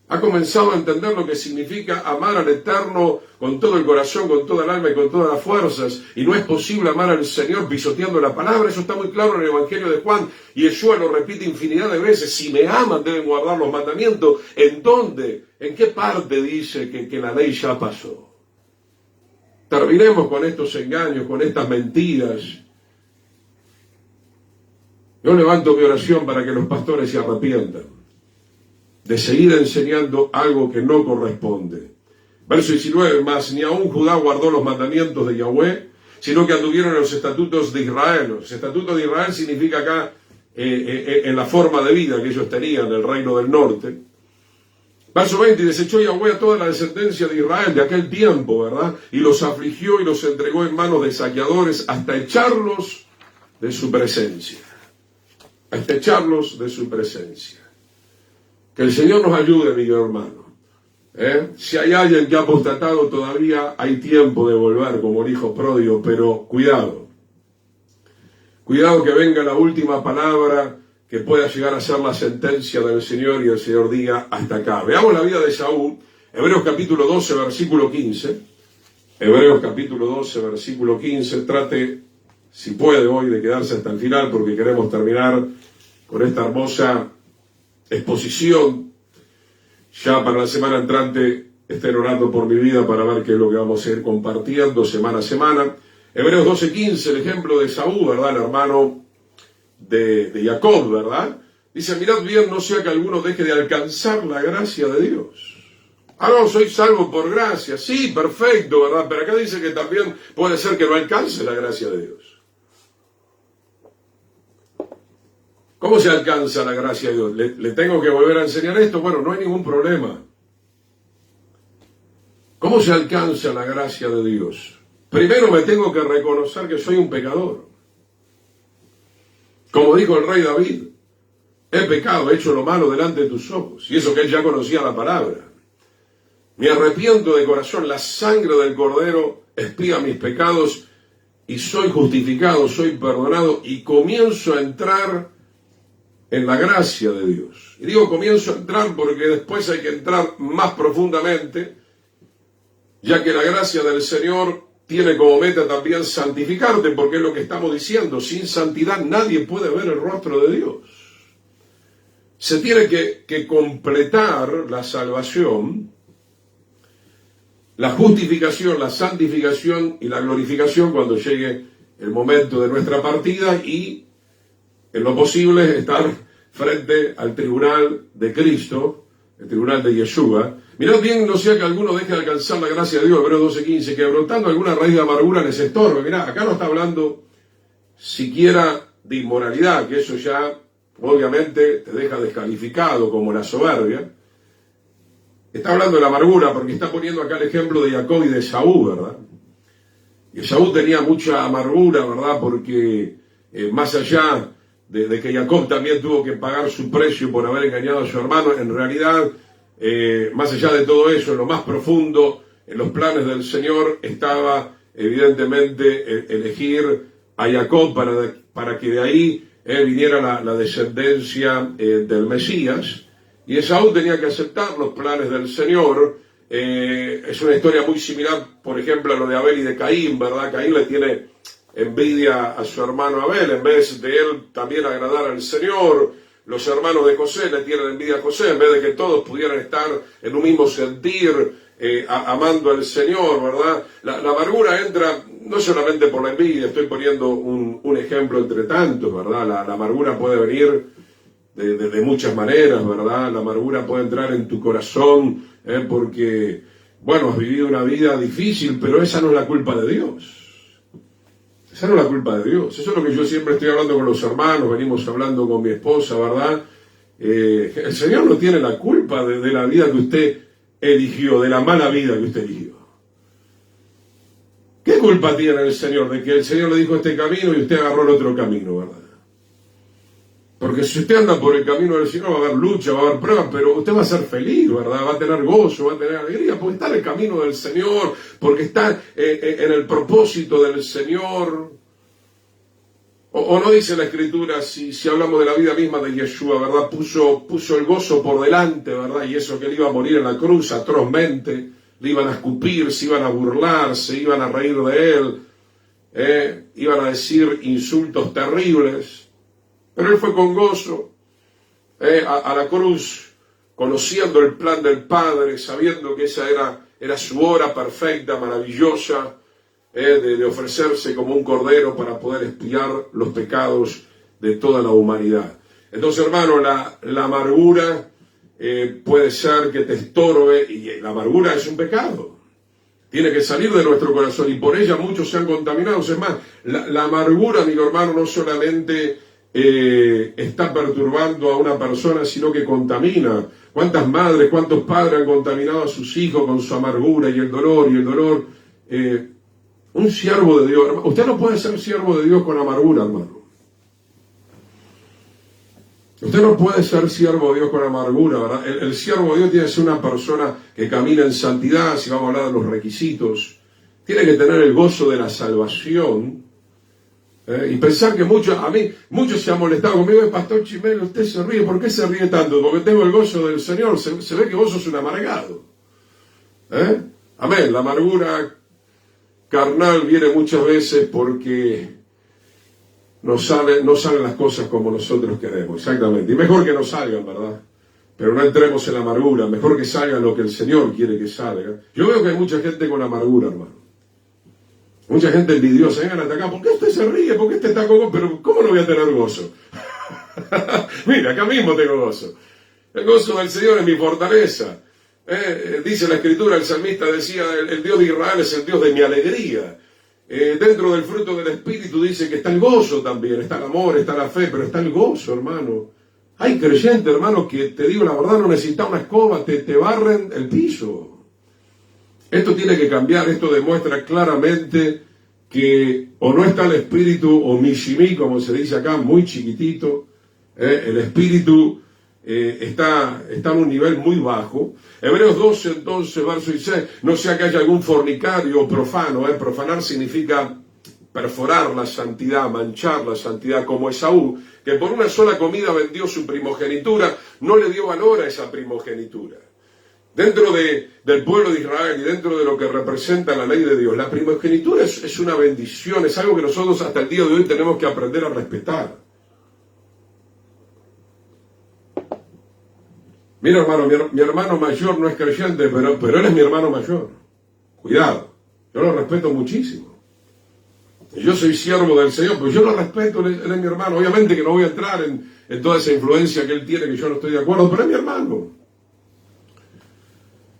Ha comenzado a entender lo que significa amar al Eterno con todo el corazón, con toda el alma y con todas las fuerzas. Y no es posible amar al Señor pisoteando la palabra. Eso está muy claro en el Evangelio de Juan. Y Yeshua lo repite infinidad de veces. Si me aman, deben guardar los mandamientos. ¿En dónde? ¿En qué parte dice que la ley ya pasó? Terminemos con estos engaños, con estas mentiras. Yo levanto mi oración para que los pastores se arrepientan de seguir enseñando algo que no corresponde. Verso 19, más ni aún Judá guardó los mandamientos de Yahweh, sino que anduvieron en los estatutos de Israel. Los estatutos de Israel significa acá en la forma de vida que ellos tenían en el reino del norte. Verso 20, y desechó Yahweh a toda la descendencia de Israel de aquel tiempo, ¿verdad? Y los afligió y los entregó en manos de saqueadores hasta echarlos de su presencia. Hasta echarlos de su presencia. Que el Señor nos ayude, mi hermano. Si hay alguien que ha apostatado, todavía hay tiempo de volver como el hijo pródigo, pero cuidado. Cuidado que venga la última palabra que pueda llegar a ser la sentencia del Señor y el Señor diga hasta acá. Veamos la vida de Saúl, Hebreos capítulo 12, versículo 15. Hebreos capítulo 12, versículo 15. Trate, si puede hoy, de quedarse hasta el final porque queremos terminar con esta hermosa exposición. Ya para la semana entrante estén orando por mi vida para ver qué es lo que vamos a ir compartiendo semana a semana. Hebreos 12, 15, el ejemplo de Saúl, ¿verdad? El hermano de Jacob, ¿verdad? Dice, mirad bien, no sea que alguno deje de alcanzar la gracia de Dios. Ah, no, soy salvo por gracia. Sí, perfecto, ¿verdad? Pero acá dice que también puede ser que no alcance la gracia de Dios. ¿Cómo se alcanza la gracia de Dios? ¿Le tengo que volver a enseñar esto? Bueno, no hay ningún problema. ¿Cómo se alcanza la gracia de Dios? Primero me tengo que reconocer que soy un pecador. Como dijo el rey David, he pecado, he hecho lo malo delante de tus ojos. Y eso que él ya conocía la palabra. Me arrepiento de corazón, la sangre del Cordero expía mis pecados y soy justificado, soy perdonado y comienzo a entrar en la gracia de Dios. Y digo comienzo a entrar porque después hay que entrar más profundamente, ya que la gracia del Señor tiene como meta también santificarte, porque es lo que estamos diciendo, sin santidad nadie puede ver el rostro de Dios. Se tiene que completar la salvación, la justificación, la santificación y la glorificación cuando llegue el momento de nuestra partida y en lo posible estar frente al tribunal de Cristo, el tribunal de Yeshua. Mirad bien, no sea que alguno deje de alcanzar la gracia de Dios, Hebreos 12:15, que brotando alguna raíz de amargura les estorbe. Mirá, acá no está hablando siquiera de inmoralidad, que eso ya obviamente te deja descalificado como la soberbia. Está hablando de la amargura porque está poniendo acá el ejemplo de Jacob y de Esaú, ¿verdad? Y Esaú tenía mucha amargura, ¿verdad? Porque más allá de que Jacob también tuvo que pagar su precio por haber engañado a su hermano, en realidad, más allá de todo eso, en lo más profundo, en los planes del Señor, estaba evidentemente elegir a Jacob para que de ahí viniera la descendencia del Mesías, y Esaú tenía que aceptar los planes del Señor. Es una historia muy similar, por ejemplo, a lo de Abel y de Caín, ¿verdad? Caín le tiene envidia a su hermano Abel, en vez de él también agradar al Señor. Los hermanos de José le tienen envidia a José, en vez de que todos pudieran estar en un mismo sentir, amando al Señor, ¿verdad? La amargura entra no solamente por la envidia, estoy poniendo un ejemplo entre tantos, ¿verdad? La amargura puede venir de muchas maneras, ¿verdad? La amargura puede entrar en tu corazón, porque bueno, has vivido una vida difícil, pero esa no es la culpa de Dios. Esa no es la culpa de Dios. Eso es lo que yo siempre estoy hablando con los hermanos, venimos hablando con mi esposa, ¿verdad? El Señor no tiene la culpa de la vida que usted eligió, de la mala vida que usted eligió. ¿Qué culpa tiene el Señor de que el Señor le dijo este camino y usted agarró el otro camino, verdad? Porque si usted anda por el camino del Señor va a haber lucha, va a haber pruebas, pero usted va a ser feliz, ¿verdad? Va a tener gozo, va a tener alegría, porque está en el camino del Señor, porque está en el propósito del Señor. O no dice la Escritura, si hablamos de la vida misma de Yeshua, ¿verdad? Puso el gozo por delante, ¿verdad? Y eso que él iba a morir en la cruz atrozmente, le iban a escupir, se iban a burlar, se iban a reír de él, iban a decir insultos terribles. Pero él fue con gozo a la cruz, conociendo el plan del Padre, sabiendo que esa era su hora perfecta, maravillosa, de ofrecerse como un cordero para poder expiar los pecados de toda la humanidad. Entonces, hermano, la amargura puede ser que te estorbe, y la amargura es un pecado. Tiene que salir de nuestro corazón, y por ella muchos se han contaminado. Es más, la amargura, amigo hermano, no solamente está perturbando a una persona, sino que contamina. ¿Cuántas madres, cuántos padres han contaminado a sus hijos con su amargura y el dolor? Un siervo de Dios, hermano, usted no puede ser siervo de Dios con amargura, hermano. Usted no puede ser siervo de Dios con amargura, ¿verdad? El siervo de Dios tiene que ser una persona que camina en santidad. Si vamos a hablar de los requisitos, tiene que tener el gozo de la salvación. Y pensar que muchos se han molestado conmigo. Pastor Chimelo, usted se ríe. ¿Por qué se ríe tanto? Porque tengo el gozo del Señor. Se ve que vos sos un amargado. Amén. La amargura carnal viene muchas veces porque no salen las cosas como nosotros queremos. Exactamente. Y mejor que no salgan, ¿verdad? Pero no entremos en la amargura. Mejor que salgan lo que el Señor quiere que salga. Yo veo que hay mucha gente con amargura, hermano. Mucha gente envidiosa, vengan hasta acá. ¿Por qué usted se ríe? ¿Por qué usted está con gozo? Pero ¿cómo no voy a tener gozo? Mira, acá mismo tengo gozo. El gozo del Señor es mi fortaleza. Dice la Escritura, el salmista decía, el Dios de Israel es el Dios de mi alegría. Dentro del fruto del Espíritu dice que está el gozo también, está el amor, está la fe, pero está el gozo, hermano. Hay creyentes, hermano, que te digo la verdad, no necesitan una escoba, te barren el piso. Esto tiene que cambiar. Esto demuestra claramente que o no está el espíritu, o mishimi, como se dice acá, muy chiquitito. El espíritu está en un nivel muy bajo. Hebreos 12, entonces, verso 16, no sea que haya algún fornicario o profano. Profanar significa perforar la santidad, manchar la santidad, como Esaú, que por una sola comida vendió su primogenitura, no le dio valor a esa primogenitura. Dentro del pueblo de Israel y dentro de lo que representa la ley de Dios, la primogenitura es una bendición, es algo que nosotros hasta el día de hoy tenemos que aprender a respetar. Mira, hermano, mi hermano mayor no es creyente, pero él es mi hermano mayor. Cuidado, yo lo respeto muchísimo. Yo soy siervo del Señor, pero yo lo respeto, él es mi hermano. Obviamente que no voy a entrar en toda esa influencia que él tiene, que yo no estoy de acuerdo, pero es mi hermano.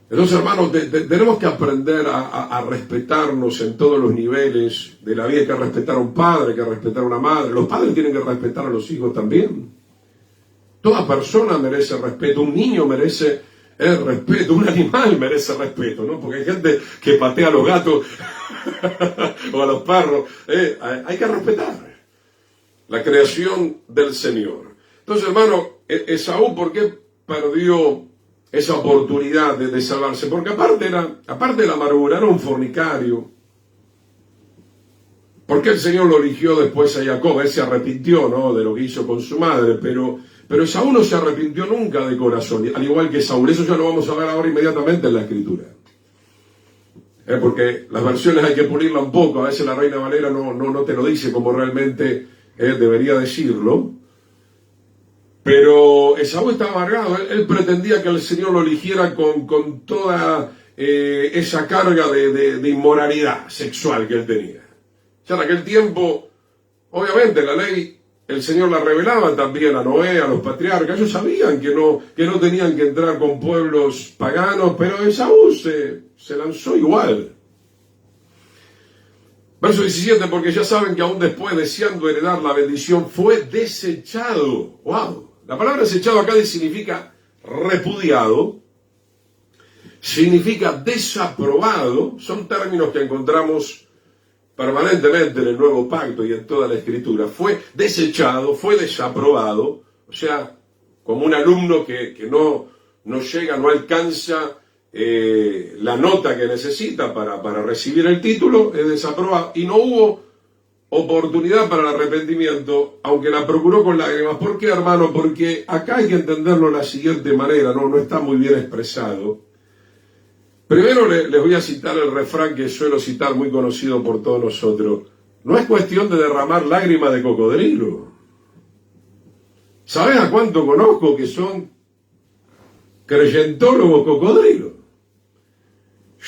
Entonces, hermanos, tenemos que aprender a respetarnos en todos los niveles de la vida. Hay que respetar a un padre, hay que respetar a una madre. Los padres tienen que respetar a los hijos también. Toda persona merece respeto. Un niño merece respeto. Un animal merece respeto, ¿no? Porque hay gente que patea a los gatos o a los perros. Hay que respetar la creación del Señor. Entonces, hermano, Esaú, ¿por qué perdió esa oportunidad de salvarse? Porque aparte de la amargura, era un fornicario. ¿Por qué el Señor lo eligió después a Jacob? Él se arrepintió, ¿no?, de lo que hizo con su madre, pero Esaú no se arrepintió nunca de corazón, al igual que Saúl. Eso ya lo vamos a ver ahora inmediatamente en la Escritura. Porque las versiones hay que pulirla un poco. A veces la Reina Valera no te lo dice como realmente debería decirlo. Pero Esaú estaba amargado. Él pretendía que el Señor lo eligiera con toda esa carga de inmoralidad sexual que él tenía. Ya en aquel tiempo, obviamente, la ley el Señor la revelaba también a Noé, a los patriarcas. Ellos sabían que no tenían que entrar con pueblos paganos, pero Esaú se lanzó igual. Verso 17, porque ya saben que aún después, deseando heredar la bendición, fue desechado. ¡Wow! La palabra desechado acá significa repudiado, significa desaprobado. Son términos que encontramos permanentemente en el Nuevo Pacto y en toda la Escritura. Fue desechado, fue desaprobado, o sea, como un alumno que no llega, no alcanza la nota que necesita para recibir el título, es desaprobado. Y no hubo oportunidad para el arrepentimiento, aunque la procuró con lágrimas. ¿Por qué, hermano? Porque acá hay que entenderlo de la siguiente manera, no está muy bien expresado. Primero les voy a citar el refrán que suelo citar, muy conocido por todos nosotros. No es cuestión de derramar lágrimas de cocodrilo. ¿Sabes a cuánto conozco que son creyentólogos cocodrilos?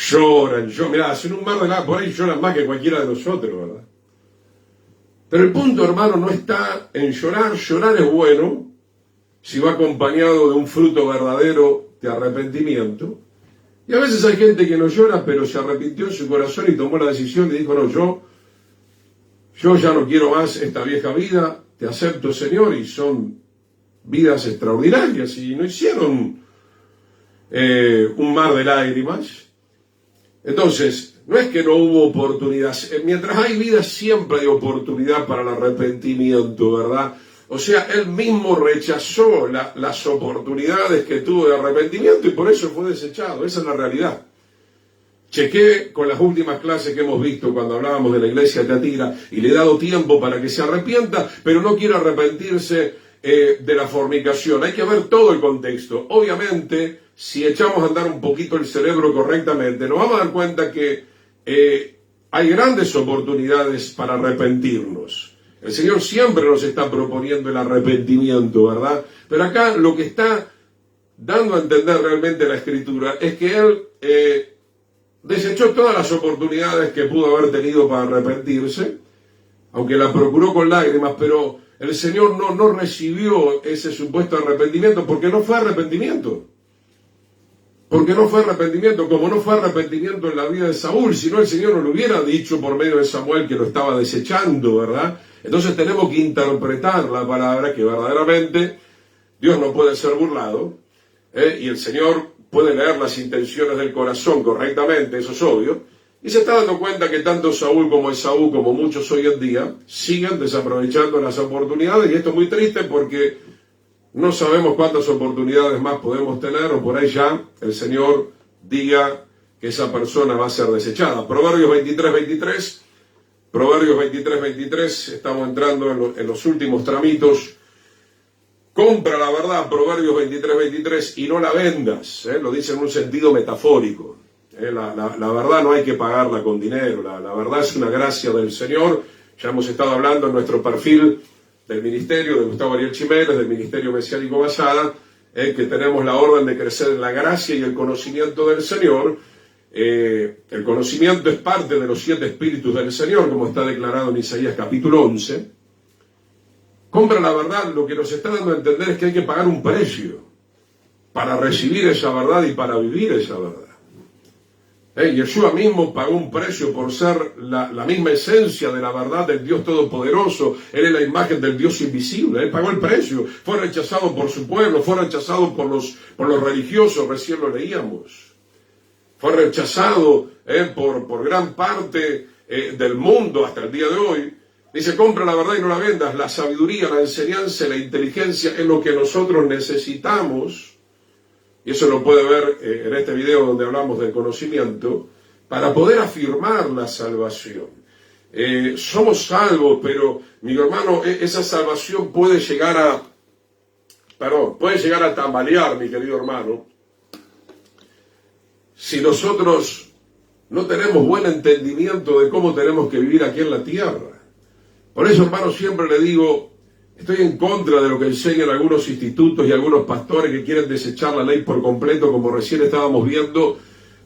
Lloran, mirá, hacen un mar de lágrimas, por ahí lloran más que cualquiera de nosotros, ¿verdad? Pero el punto, hermano, no está en llorar. Llorar es bueno si va acompañado de un fruto verdadero de arrepentimiento. Y a veces hay gente que no llora, pero se arrepintió en su corazón y tomó la decisión y dijo, no, yo ya no quiero más esta vieja vida, te acepto, Señor, y son vidas extraordinarias y no hicieron un mar de lágrimas. Entonces, no es que no hubo oportunidad. Mientras hay vida, siempre hay oportunidad para el arrepentimiento, ¿verdad? O sea, él mismo rechazó las oportunidades que tuvo de arrepentimiento y por eso fue desechado. Esa es la realidad. Chequé con las últimas clases que hemos visto cuando hablábamos de la iglesia de Tiatira y le he dado tiempo para que se arrepienta, pero no quiere arrepentirse de la fornicación. Hay que ver todo el contexto. Obviamente, si echamos a andar un poquito el cerebro correctamente, nos vamos a dar cuenta que hay grandes oportunidades para arrepentirnos. El Señor siempre nos está proponiendo el arrepentimiento, ¿verdad? Pero acá lo que está dando a entender realmente la Escritura es que Él desechó todas las oportunidades que pudo haber tenido para arrepentirse, aunque la procuró con lágrimas, pero el Señor no recibió ese supuesto arrepentimiento porque no fue arrepentimiento. Porque no fue arrepentimiento, como no fue arrepentimiento en la vida de Saúl, si no el Señor no lo hubiera dicho por medio de Samuel que lo estaba desechando, ¿verdad? Entonces tenemos que interpretar la palabra que verdaderamente Dios no puede ser burlado, y el Señor puede leer las intenciones del corazón correctamente, eso es obvio, y se está dando cuenta que tanto Saúl como Esaú, como muchos hoy en día, siguen desaprovechando las oportunidades, y esto es muy triste porque no sabemos cuántas oportunidades más podemos tener, o por ahí ya el Señor diga que esa persona va a ser desechada. Proverbios 23:23. Proverbios 23:23, estamos entrando en los últimos tramitos. Compra la verdad, Proverbios 23:23, y no la vendas. Lo dice en un sentido metafórico. La verdad no hay que pagarla con dinero. La verdad es una gracia del Señor. Ya hemos estado hablando en nuestro perfil del ministerio de Gustavo Ariel Chiménez, del Ministerio Mesiánico Basada, que tenemos la orden de crecer en la gracia y el conocimiento del Señor. El conocimiento es parte de los 7 espíritus del Señor, como está declarado en Isaías capítulo 11. Compra la verdad, lo que nos está dando a entender es que hay que pagar un precio para recibir esa verdad y para vivir esa verdad. Yeshua mismo pagó un precio por ser la misma esencia de la verdad del Dios Todopoderoso. Él es la imagen del Dios invisible. Él pagó el precio. Fue rechazado por su pueblo, fue rechazado por los religiosos, recién lo leíamos. Fue rechazado por gran parte del mundo hasta el día de hoy. Dice, compra la verdad y no la vendas. La sabiduría, la enseñanza, la inteligencia es lo que nosotros necesitamos. Y eso lo puede ver en este video donde hablamos del conocimiento, para poder afirmar la salvación. Somos salvos, pero, mi hermano, esa salvación puede llegar a tambalear, mi querido hermano, si nosotros no tenemos buen entendimiento de cómo tenemos que vivir aquí en la tierra. Por eso, hermano, siempre le digo, estoy en contra de lo que enseñan algunos institutos y algunos pastores que quieren desechar la ley por completo, como recién estábamos viendo,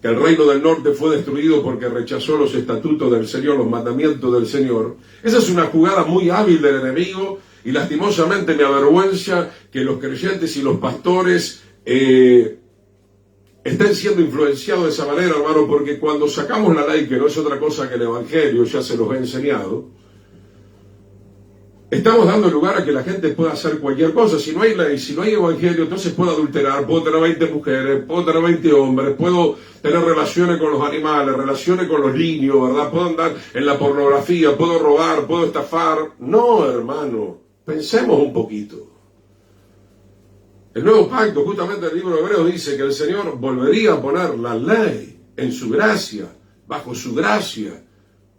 que el reino del norte fue destruido porque rechazó los estatutos del Señor, los mandamientos del Señor. Esa es una jugada muy hábil del enemigo, Y lastimosamente me avergüenza que los creyentes y los pastores estén siendo influenciados de esa manera, hermano, porque cuando sacamos la ley, que no es otra cosa que el Evangelio, ya se los he enseñado, estamos dando lugar a que la gente pueda hacer cualquier cosa. Si no hay ley, si no hay Evangelio, entonces puedo adulterar, puedo tener 20 mujeres, puedo tener 20 hombres, puedo tener relaciones con los animales, relaciones con los niños, ¿verdad? Puedo andar en la pornografía, puedo robar, puedo estafar. No, hermano, pensemos un poquito. El nuevo pacto, justamente el libro de Hebreos dice que el Señor volvería a poner la ley en su gracia, bajo su gracia.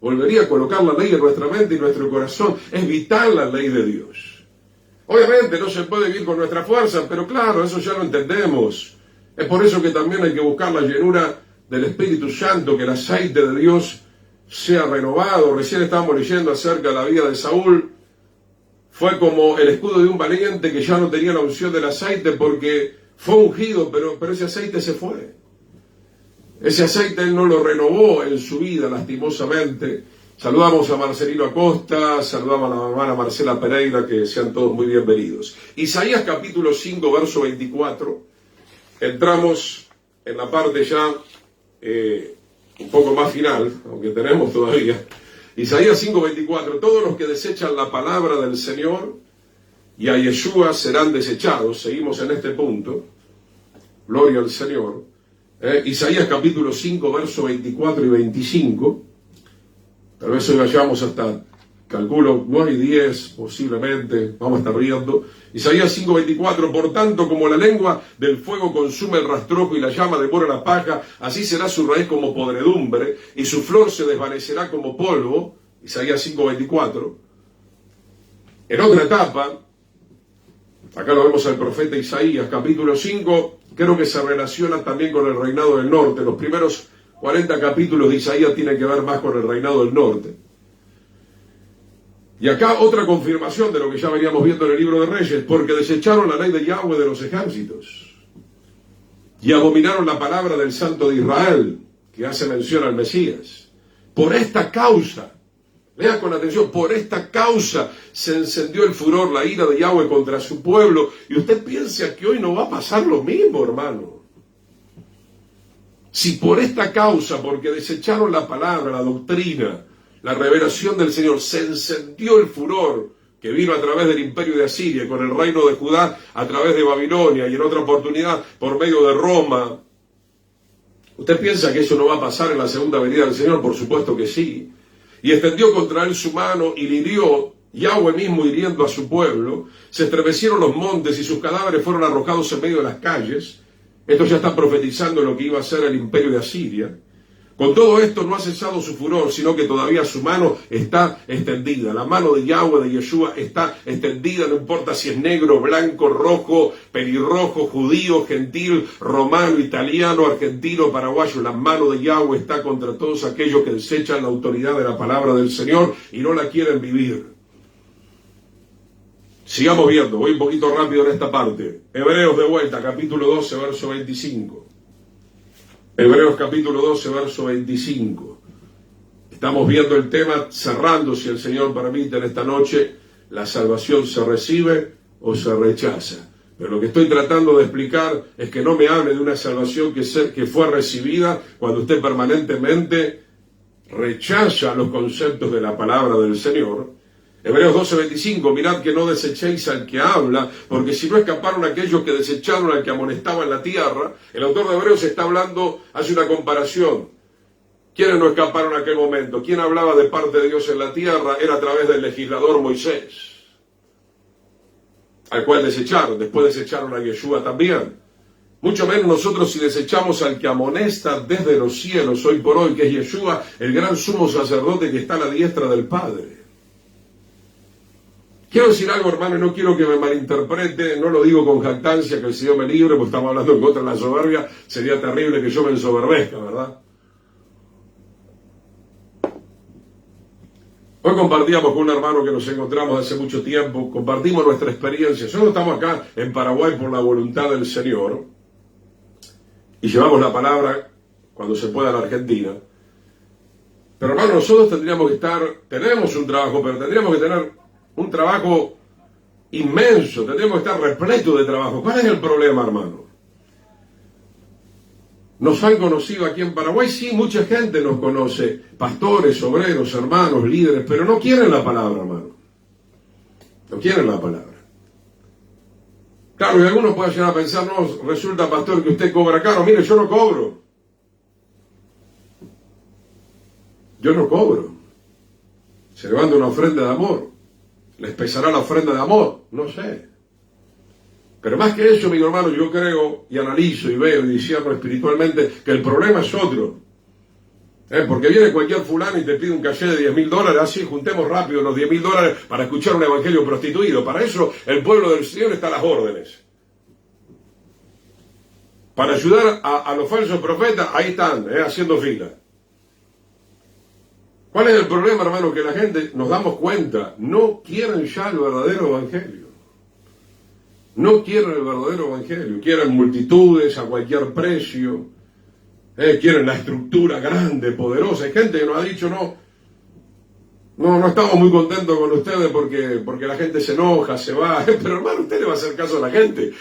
Volvería a colocar la ley en nuestra mente y nuestro corazón. Es vital la ley de Dios. Obviamente no se puede vivir con nuestra fuerza, pero claro, eso ya lo entendemos. Es por eso que también hay que buscar la llenura del Espíritu Santo, que el aceite de Dios sea renovado. Recién estábamos leyendo acerca de la vida de Saúl. Fue como el escudo de un valiente que ya no tenía la unción del aceite porque fue ungido, pero ese aceite se fue. Ese aceite él no lo renovó en su vida, lastimosamente. Saludamos a Marcelino Acosta, saludamos a la hermana Marcela Pereira, que sean todos muy bienvenidos. Isaías capítulo 5, verso 24. Entramos en la parte ya un poco más final, aunque tenemos todavía. Isaías 5, 24. Todos los que desechan la palabra del Señor y a Yeshua serán desechados. Seguimos en este punto. Gloria al Señor. Isaías capítulo 5, verso 24 y 25. Tal vez hoy vayamos hasta, calculo, 9 y 10, posiblemente, vamos a estar riendo. Isaías 5, 24. Por tanto, como la lengua del fuego consume el rastrojo y la llama devora la paja, así será su raíz como podredumbre, y su flor se desvanecerá como polvo. Isaías 5, 24. En otra etapa, acá lo vemos al profeta Isaías, capítulo 5, creo que se relaciona también con el reinado del norte. Los primeros 40 capítulos de Isaías tienen que ver más con el reinado del norte. Y acá otra confirmación de lo que ya veníamos viendo en el libro de Reyes, porque desecharon la ley de Yahweh de los ejércitos y abominaron la palabra del Santo de Israel, que hace mención al Mesías. Por esta causa, lea con atención, por esta causa se encendió el furor, la ira de Yahweh contra su pueblo. Y usted piensa que hoy no va a pasar lo mismo, hermano. Si por esta causa, porque desecharon la palabra, la doctrina, la revelación del Señor, se encendió el furor que vino a través del imperio de Asiria, con el reino de Judá a través de Babilonia y en otra oportunidad por medio de Roma. ¿Usted piensa que eso no va a pasar en la segunda venida del Señor? Por supuesto que sí. Y extendió contra él su mano y le hirió, Yahweh mismo hiriendo a su pueblo. Se estremecieron los montes y sus cadáveres fueron arrojados en medio de las calles. Esto ya está profetizando lo que iba a ser el imperio de Asiria. Con todo esto no ha cesado su furor, sino que todavía su mano está extendida. La mano de Yahweh, de Yeshua, está extendida, no importa si es negro, blanco, rojo, pelirrojo, judío, gentil, romano, italiano, argentino, paraguayo. La mano de Yahweh está contra todos aquellos que desechan la autoridad de la palabra del Señor y no la quieren vivir. Sigamos viendo, voy un poquito rápido en esta parte. Hebreos de vuelta, capítulo 12, verso 25. Hebreos capítulo 12, verso 25. Estamos viendo el tema, cerrando, si el Señor permite, en esta noche. La salvación se recibe o se rechaza. Pero lo que estoy tratando de explicar es que no me hable de una salvación que fue recibida cuando usted permanentemente rechaza los conceptos de la palabra del Señor. Hebreos 12, 25, mirad que no desechéis al que habla, porque si no escaparon aquellos que desecharon al que amonestaba en la tierra. El autor de Hebreos está hablando, hace una comparación. ¿Quiénes no escaparon en aquel momento? ¿Quién hablaba de parte de Dios en la tierra? Era a través del legislador Moisés, al cual desecharon. Después desecharon a Yeshua también. Mucho menos nosotros si desechamos al que amonesta desde los cielos hoy por hoy, que es Yeshua, el gran sumo sacerdote que está a la diestra del Padre. Quiero decir algo, hermano, y no quiero que me malinterprete, no lo digo con jactancia, que el Señor me libre, porque estamos hablando en contra de la soberbia. Sería terrible que yo me ensoberbezca, ¿verdad? Hoy compartíamos con un hermano que nos encontramos hace mucho tiempo, compartimos nuestra experiencia. Nosotros estamos acá en Paraguay por la voluntad del Señor y llevamos la palabra cuando se pueda a la Argentina. Pero hermano, nosotros tenemos un trabajo, pero tendríamos que tener un trabajo inmenso, tendríamos que estar repletos de trabajo. ¿Cuál es el problema, hermano? Nos han conocido aquí en Paraguay, sí, mucha gente nos conoce, pastores, obreros, hermanos, líderes, pero no quieren la palabra, hermano. No quieren la palabra. Claro, y algunos pueden llegar a pensar, no, resulta, pastor, que usted cobra caro. Mire, yo no cobro. Yo no cobro. Se levanta una ofrenda de amor. ¿Les pesará la ofrenda de amor? No sé. Pero más que eso, mi hermano, yo creo y analizo y veo y discierno espiritualmente que el problema es otro. Porque viene cualquier fulano y te pide un caché de $10.000, así juntemos rápido los $10.000 para escuchar un evangelio prostituido. Para eso el pueblo del Señor está a las órdenes. Para ayudar a los falsos profetas, ahí están, haciendo fila. ¿Cuál es el problema, hermano? Que la gente, nos damos cuenta, no quieren ya el verdadero evangelio. No quieren el verdadero evangelio. Quieren multitudes a cualquier precio. Quieren la estructura grande, poderosa. Hay gente que nos ha dicho, no estamos muy contentos con ustedes porque la gente se enoja, se va. Pero hermano, usted le va a hacer caso a la gente.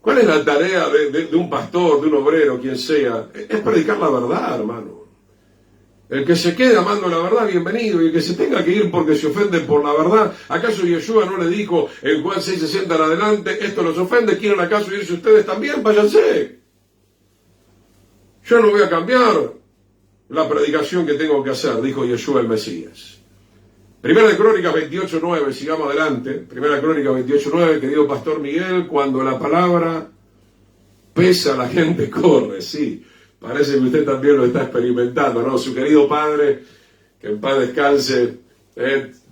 ¿Cuál es la tarea de un pastor, de un obrero, quien sea? Es predicar la verdad, hermano. El que se quede amando la verdad, bienvenido. Y el que se tenga que ir porque se ofende por la verdad. ¿Acaso Yeshua no le dijo en Juan 6:60 en adelante, esto los ofende? ¿Quieren acaso irse ustedes también? Váyanse. Yo no voy a cambiar la predicación que tengo que hacer, dijo Yeshua el Mesías. Primera de Crónicas 28:9, sigamos adelante. Primera de Crónicas 28:9, querido pastor Miguel, cuando la palabra pesa, la gente corre, sí. Parece que usted también lo está experimentando, ¿no? Su querido padre, que en paz descanse,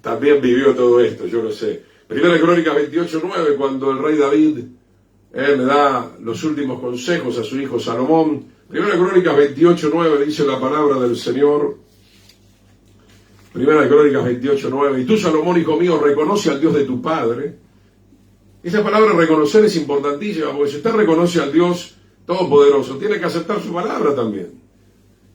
también vivió todo esto, yo lo sé. Primera de Crónicas 28:9, cuando el rey David le da los últimos consejos a su hijo Salomón. Primera de Crónicas 28:9 dice la palabra del Señor. Primera de Crónicas 28:9. Y tú, Salomón, hijo mío, reconoce al Dios de tu padre. Esa palabra reconocer es importantísima, porque si usted reconoce al Dios Todopoderoso, tiene que aceptar su palabra también.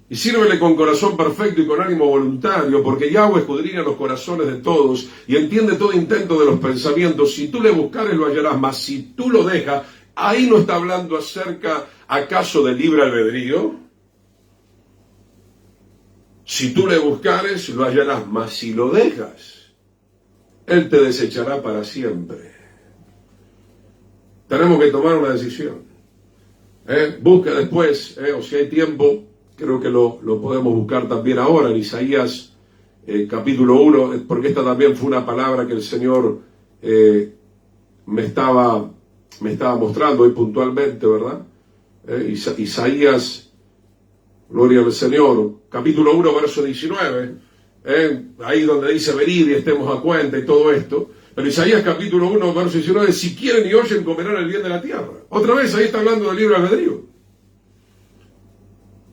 Y sírvele con corazón perfecto y con ánimo voluntario, porque Yahweh escudriña los corazones de todos y entiende todo intento de los pensamientos. Si tú le buscares, lo hallarás, mas si tú lo dejas, ahí no está hablando acerca, ¿acaso de libre albedrío? Si tú le buscares, lo hallarás, mas si lo dejas, Él te desechará para siempre. Tenemos que tomar una decisión. Busca después, o si hay tiempo, creo que lo podemos buscar también ahora en Isaías capítulo 1, porque esta también fue una palabra que el Señor me estaba mostrando hoy puntualmente, ¿verdad? Isaías, gloria al Señor, capítulo 1, verso 19, ahí donde dice venid y estemos a cuenta y todo esto. Pero Isaías capítulo 1, verso 19, si quieren y oyen, comerán el bien de la tierra. Otra vez, ahí está hablando del libre albedrío.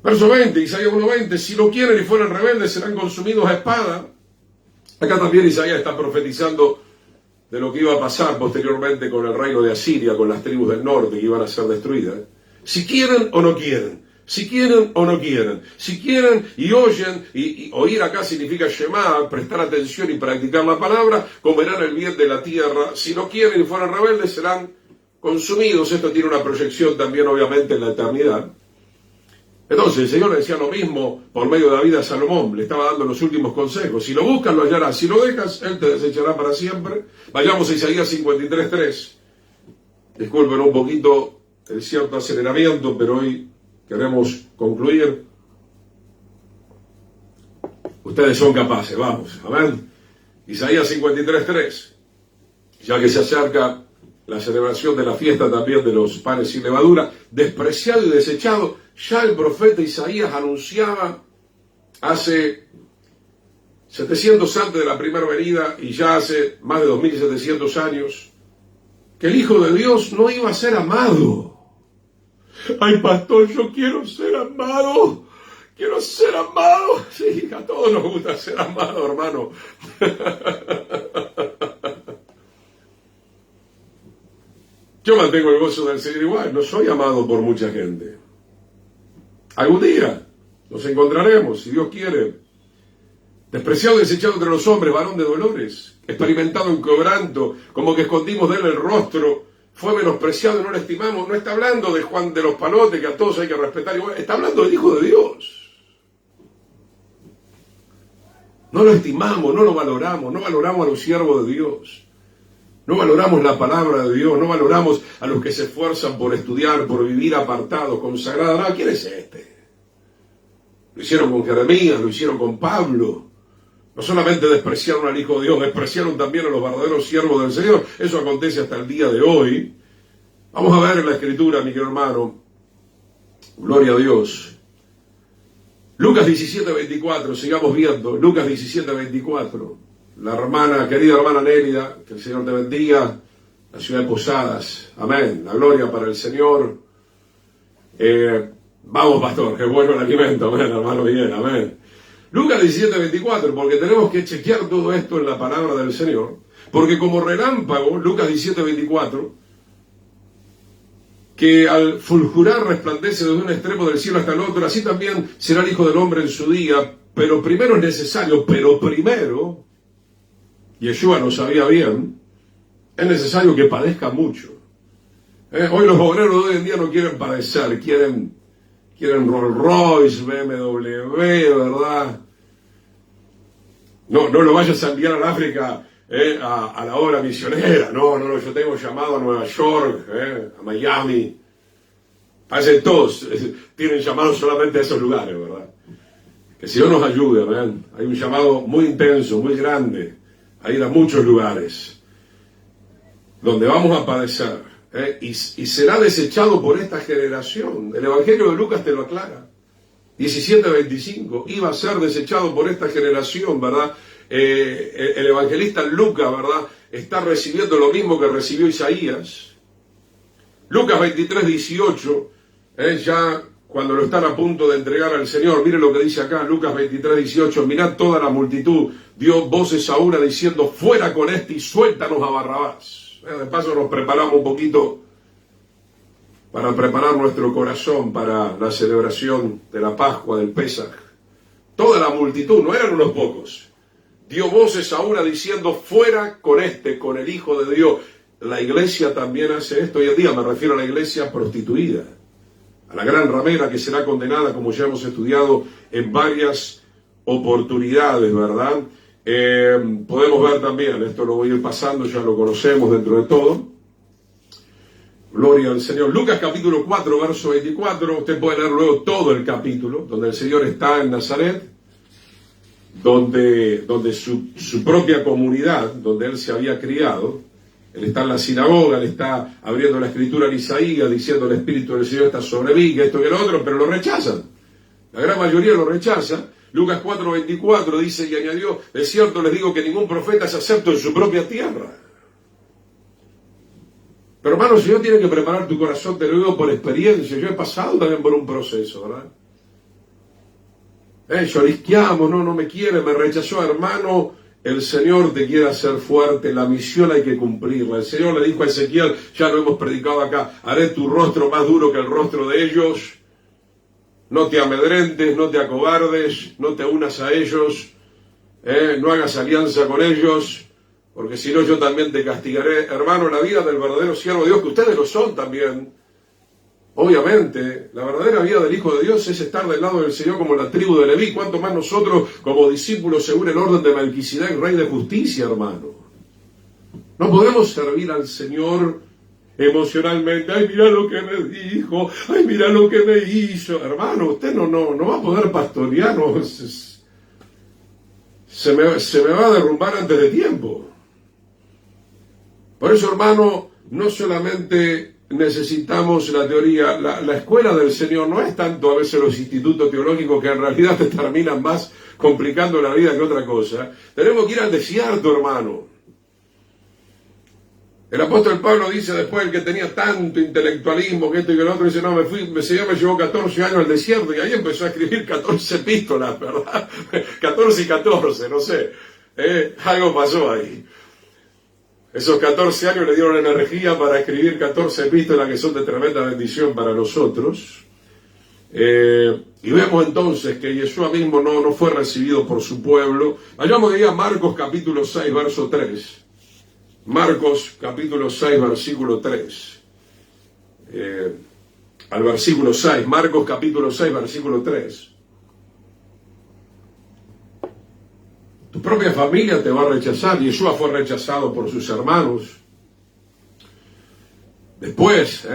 Verso 20, Isaías 1:20, si no quieren y fueran rebeldes, serán consumidos a espada. Acá también Isaías está profetizando de lo que iba a pasar posteriormente con el reino de Asiria, con las tribus del norte que iban a ser destruidas. Si quieren o no quieren. Si quieren o no quieren. Si quieren y oyen, y oír acá significa shema, prestar atención y practicar la palabra, comerán el bien de la tierra. Si no quieren y fueran rebeldes, serán consumidos. Esto tiene una proyección también, obviamente, en la eternidad. Entonces el Señor le decía lo mismo por medio de David a Salomón, le estaba dando los últimos consejos. Si lo buscas, lo hallarás. Si lo dejas, Él te desechará para siempre. Vayamos a Isaías 53:3. Disculpen un poquito el cierto aceleramiento, pero hoy queremos concluir. Ustedes son capaces, vamos, amén. Isaías 53:3. Ya que se acerca la celebración de la fiesta también de los panes sin levadura, despreciado y desechado, ya el profeta Isaías anunciaba hace 700 antes de la primera venida y ya hace más de 2700 años, que el Hijo de Dios no iba a ser amado. Ay, pastor, yo quiero ser amado. Quiero ser amado. Sí, a todos nos gusta ser amado, hermano. Yo mantengo el gozo del Señor igual. No soy amado por mucha gente. Algún día nos encontraremos, si Dios quiere. Despreciado y desechado entre los hombres, varón de dolores, experimentado en quebranto, como que escondimos de él el rostro, fue menospreciado y no lo estimamos. No está hablando de Juan de los Palotes, que a todos hay que respetar igual, está hablando del Hijo de Dios. No lo estimamos, no lo valoramos, no valoramos a los siervos de Dios. No valoramos la palabra de Dios, no valoramos a los que se esfuerzan por estudiar, por vivir apartados, consagrados. No, ¿quién es este? Lo hicieron con Jeremías, lo hicieron con Pablo. No solamente despreciaron al Hijo de Dios, despreciaron también a los verdaderos siervos del Señor. Eso acontece hasta el día de hoy. Vamos a ver en la Escritura, mi querido hermano. Gloria a Dios. Lucas 17:24, sigamos viendo. Lucas 17:24. La hermana, querida hermana Nélida, que el Señor te bendiga. La ciudad de Posadas. Amén. La gloria para el Señor. Vamos, pastor, que bueno el alimento. Amén, hermano, bien, amén. Lucas 17:24, porque tenemos que chequear todo esto en la palabra del Señor, porque como relámpago, Lucas 17:24, que al fulgurar resplandece desde un extremo del cielo hasta el otro, así también será el Hijo del Hombre en su día, pero primero Yeshua lo sabía bien, es necesario que padezca mucho. Hoy los obreros de hoy en día no quieren padecer, quieren Rolls Royce, BMW, ¿verdad? No lo vayas a enviar al África a la obra misionera. No, yo tengo llamado a Nueva York, a Miami. Parece que todos tienen llamado solamente a esos lugares, ¿verdad? Que si Dios nos ayude, ¿verdad? Hay un llamado muy intenso, muy grande, a ir a muchos lugares donde vamos a padecer. Y será desechado por esta generación. El Evangelio de Lucas te lo aclara. 17:25, iba a ser desechado por esta generación, ¿verdad? El evangelista Lucas, ¿verdad? Está recibiendo lo mismo que recibió Isaías. Lucas 23:18, ya cuando lo están a punto de entregar al Señor, mire lo que dice acá, Lucas 23:18, mirad toda la multitud, dio voces a una diciendo, fuera con este y suéltanos a Barrabás. De paso nos preparamos un poquito para preparar nuestro corazón para la celebración de la Pascua, del Pesaj. Toda la multitud, no eran unos pocos, dio voces a una diciendo, fuera con este, con el Hijo de Dios. La iglesia también hace esto hoy en día, me refiero a la iglesia prostituida, a la gran ramera que será condenada, como ya hemos estudiado en varias oportunidades, ¿verdad? Podemos ver también, esto lo voy a ir pasando, ya lo conocemos dentro de todo. Gloria al Señor. Lucas capítulo 4, verso 24, usted puede leer luego todo el capítulo, donde el Señor está en Nazaret, donde su propia comunidad, donde Él se había criado, Él está en la sinagoga, Él está abriendo la escritura en Isaías, diciendo el Espíritu del Señor está sobre mí, que esto y que lo otro, pero lo rechazan. La gran mayoría lo rechaza. Lucas 4:24 dice y añadió, de cierto les digo que ningún profeta es acepto en su propia tierra. Pero hermano, el Señor tiene que preparar tu corazón, te lo digo por experiencia, yo he pasado también por un proceso, ¿verdad? Llorisqueamos, no me quiere, me rechazó, hermano, el Señor te quiere hacer fuerte, la misión hay que cumplirla. El Señor le dijo a Ezequiel, ya lo hemos predicado acá, haré tu rostro más duro que el rostro de ellos. No te amedrentes, no te acobardes, no te unas a ellos, no hagas alianza con ellos, porque si no yo también te castigaré. Hermano, la vida del verdadero siervo de Dios, que ustedes lo son también, obviamente, la verdadera vida del Hijo de Dios es estar del lado del Señor como la tribu de Leví, cuanto más nosotros como discípulos según el orden de Melquisedec, Rey de justicia, hermano. No podemos servir al Señor emocionalmente, ay, mira lo que me dijo, ay, mira lo que me hizo. Hermano, usted no va a poder pastorear, no, se me va a derrumbar antes de tiempo. Por eso, hermano, no solamente necesitamos la teoría, la escuela del Señor no es tanto a veces los institutos teológicos que en realidad te terminan más complicando la vida que otra cosa. Tenemos que ir al desierto, hermano. El apóstol Pablo dice después, el que tenía tanto intelectualismo, que esto y que lo otro, dice, no, el Señor me llevó 14 años al desierto, y ahí empezó a escribir 14 epístolas, ¿verdad? 14 y 14, no sé. Algo pasó ahí. Esos 14 años le dieron energía para escribir 14 epístolas que son de tremenda bendición para nosotros. Y vemos entonces que Yeshua mismo no fue recibido por su pueblo. Vayamos a Marcos capítulo 6, verso 3. Marcos capítulo 6, versículo 3. Al versículo 6, Marcos capítulo 6, versículo 3. Tu propia familia te va a rechazar. Yeshua fue rechazado por sus hermanos. Después,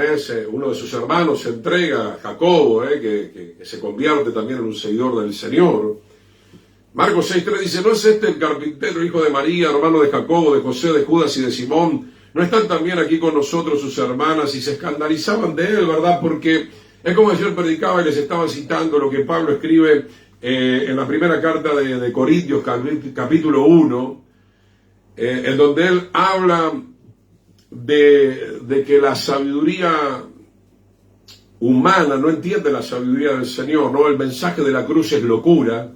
uno de sus hermanos se entrega a Jacobo, que se convierte también en un seguidor del Señor. Marcos 6:3 dice, ¿no es este el carpintero, hijo de María, hermano de Jacobo, de José, de Judas y de Simón? ¿No están también aquí con nosotros sus hermanas? Y se escandalizaban de él, ¿verdad? Porque es como ayer predicaba y les estaba citando lo que Pablo escribe en la primera carta de Corintios, capítulo 1, en donde él habla de que la sabiduría humana no entiende la sabiduría del Señor, ¿no? El mensaje de la cruz es locura.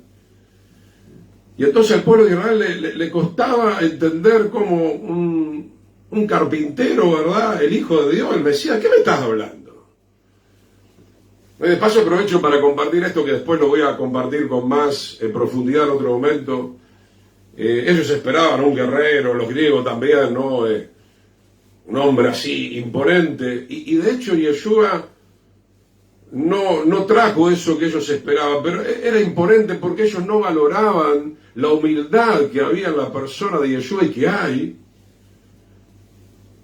Y entonces al pueblo de Israel le costaba entender como un carpintero, ¿verdad? El Hijo de Dios, el Mesías. ¿Qué me estás hablando? De paso aprovecho para compartir esto, que después lo voy a compartir con más profundidad en otro momento. Ellos esperaban un guerrero, los griegos también, ¿no? Un hombre así, imponente. Y de hecho Yeshua no trajo eso que ellos esperaban, pero era imponente porque ellos no valoraban la humildad que había en la persona de Yeshua y que hay.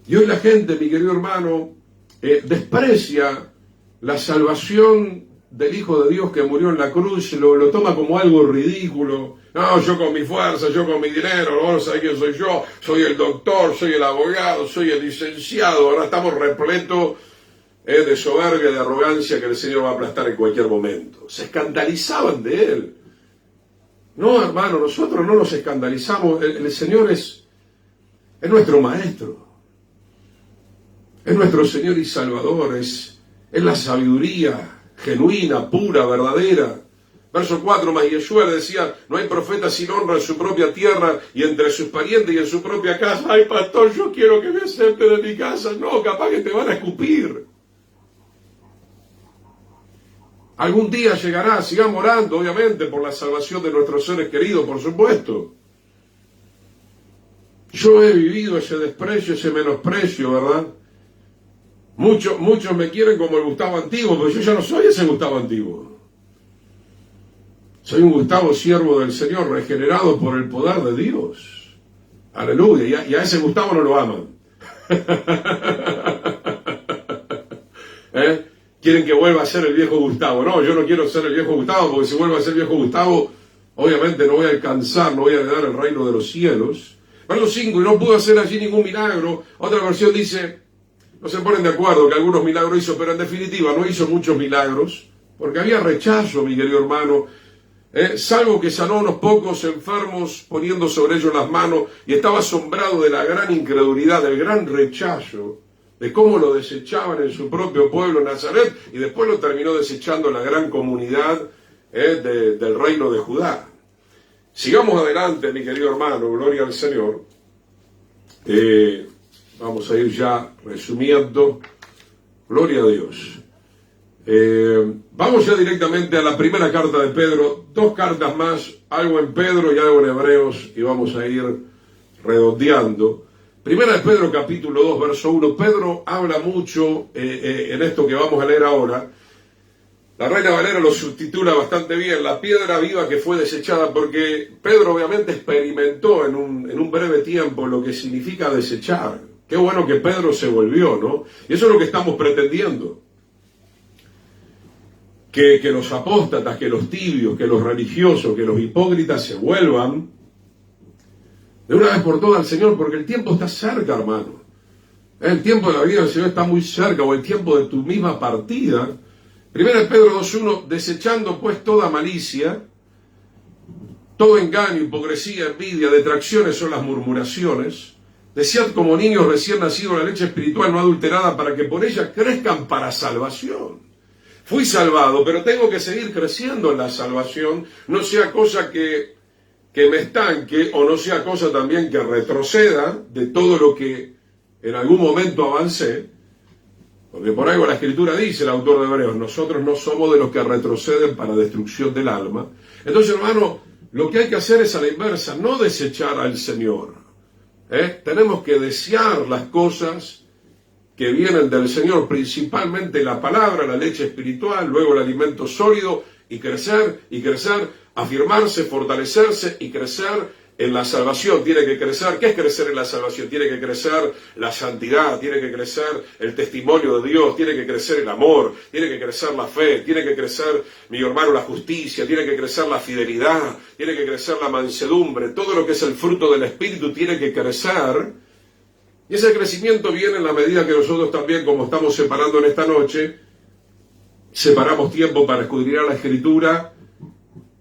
Y hoy la gente, mi querido hermano, desprecia la salvación del Hijo de Dios que murió en la cruz, lo toma como algo ridículo. No, yo con mi fuerza, yo con mi dinero, no sabés quién soy yo, soy el doctor, soy el abogado, soy el licenciado. Ahora estamos repletos de soberbia, de arrogancia que el Señor va a aplastar en cualquier momento. Se escandalizaban de Él. No, hermano, nosotros no nos escandalizamos. El Señor es nuestro Maestro. Es nuestro Señor y Salvador. Es la sabiduría genuina, pura, verdadera. Verso 4, más Yeshua le decía, no hay profeta sin honra en su propia tierra y entre sus parientes y en su propia casa. Ay, pastor, yo quiero que me acepten en mi casa. No, capaz que te van a escupir. Algún día llegará, sigamos orando, obviamente, por la salvación de nuestros seres queridos, por supuesto. Yo he vivido ese desprecio, ese menosprecio, ¿verdad? Muchos me quieren como el Gustavo antiguo, pero yo ya no soy ese Gustavo antiguo. Soy un Gustavo siervo del Señor, regenerado por el poder de Dios. Aleluya. Y a ese Gustavo no lo aman. Quieren que vuelva a ser el viejo Gustavo. No, yo no quiero ser el viejo Gustavo, porque si vuelvo a ser el viejo Gustavo, obviamente no voy a alcanzar, no voy a heredar el reino de los cielos. Verso 5, y no pudo hacer allí ningún milagro. Otra versión dice, no se ponen de acuerdo que algunos milagros hizo, pero en definitiva no hizo muchos milagros, porque había rechazo, mi querido hermano. Salvo que sanó a unos pocos enfermos poniendo sobre ellos las manos, y estaba asombrado de la gran incredulidad, del gran rechazo, de cómo lo desechaban en su propio pueblo Nazaret, y después lo terminó desechando la gran comunidad del reino de Judá. Sigamos adelante, mi querido hermano, gloria al Señor. Vamos a ir ya resumiendo. Gloria a Dios. Vamos ya directamente a la primera carta de Pedro, 2 cartas más, algo en Pedro y algo en Hebreos, y vamos a ir redondeando. Primera de Pedro, capítulo 2, verso 1. Pedro habla mucho en esto que vamos a leer ahora. La Reina Valera lo subtitula bastante bien, la piedra viva que fue desechada, porque Pedro obviamente experimentó en un breve tiempo lo que significa desechar. Qué bueno que Pedro se volvió, ¿no? Y eso es lo que estamos pretendiendo. Que los apóstatas, que los tibios, que los religiosos, que los hipócritas se vuelvan de una vez por todas al Señor, porque el tiempo está cerca, hermano. El tiempo de la vida del Señor está muy cerca, o el tiempo de tu misma partida. Primera de Pedro 2.1, desechando pues toda malicia, todo engaño, hipocresía, envidia, detracciones son las murmuraciones. Desead como niños recién nacidos la leche espiritual no adulterada, para que por ella crezcan para salvación. Fui salvado, pero tengo que seguir creciendo en la salvación, no sea cosa que me estanque, o no sea cosa también que retroceda de todo lo que en algún momento avancé. Porque por algo la Escritura dice, el autor de Hebreos, nosotros no somos de los que retroceden para destrucción del alma. Entonces, hermano, lo que hay que hacer es a la inversa, no desechar al Señor. Tenemos que desear las cosas que vienen del Señor, principalmente la palabra, la leche espiritual, luego el alimento sólido, y crecer, afirmarse, fortalecerse y crecer en la salvación. Tiene que crecer. ¿Qué es crecer en la salvación? Tiene que crecer la santidad, tiene que crecer el testimonio de Dios, tiene que crecer el amor, tiene que crecer la fe, tiene que crecer, mi hermano, la justicia, tiene que crecer la fidelidad, tiene que crecer la mansedumbre, todo lo que es el fruto del Espíritu tiene que crecer. Y ese crecimiento viene en la medida que nosotros también, como estamos separando en esta noche, separamos tiempo para escudriñar la Escritura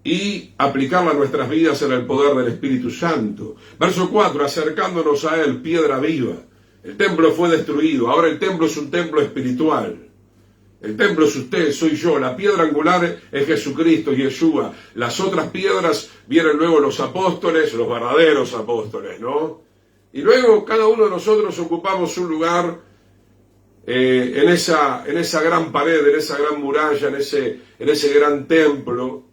y aplicarla a nuestras vidas en el poder del Espíritu Santo. Verso 4, acercándonos a Él, piedra viva. El templo fue destruido, ahora el templo es un templo espiritual. El templo es usted, soy yo, la piedra angular es Jesucristo, Yeshua. Las otras piedras vienen luego los apóstoles, los verdaderos apóstoles, ¿no? Y luego cada uno de nosotros ocupamos un lugar en esa gran pared, en esa gran muralla, en ese gran templo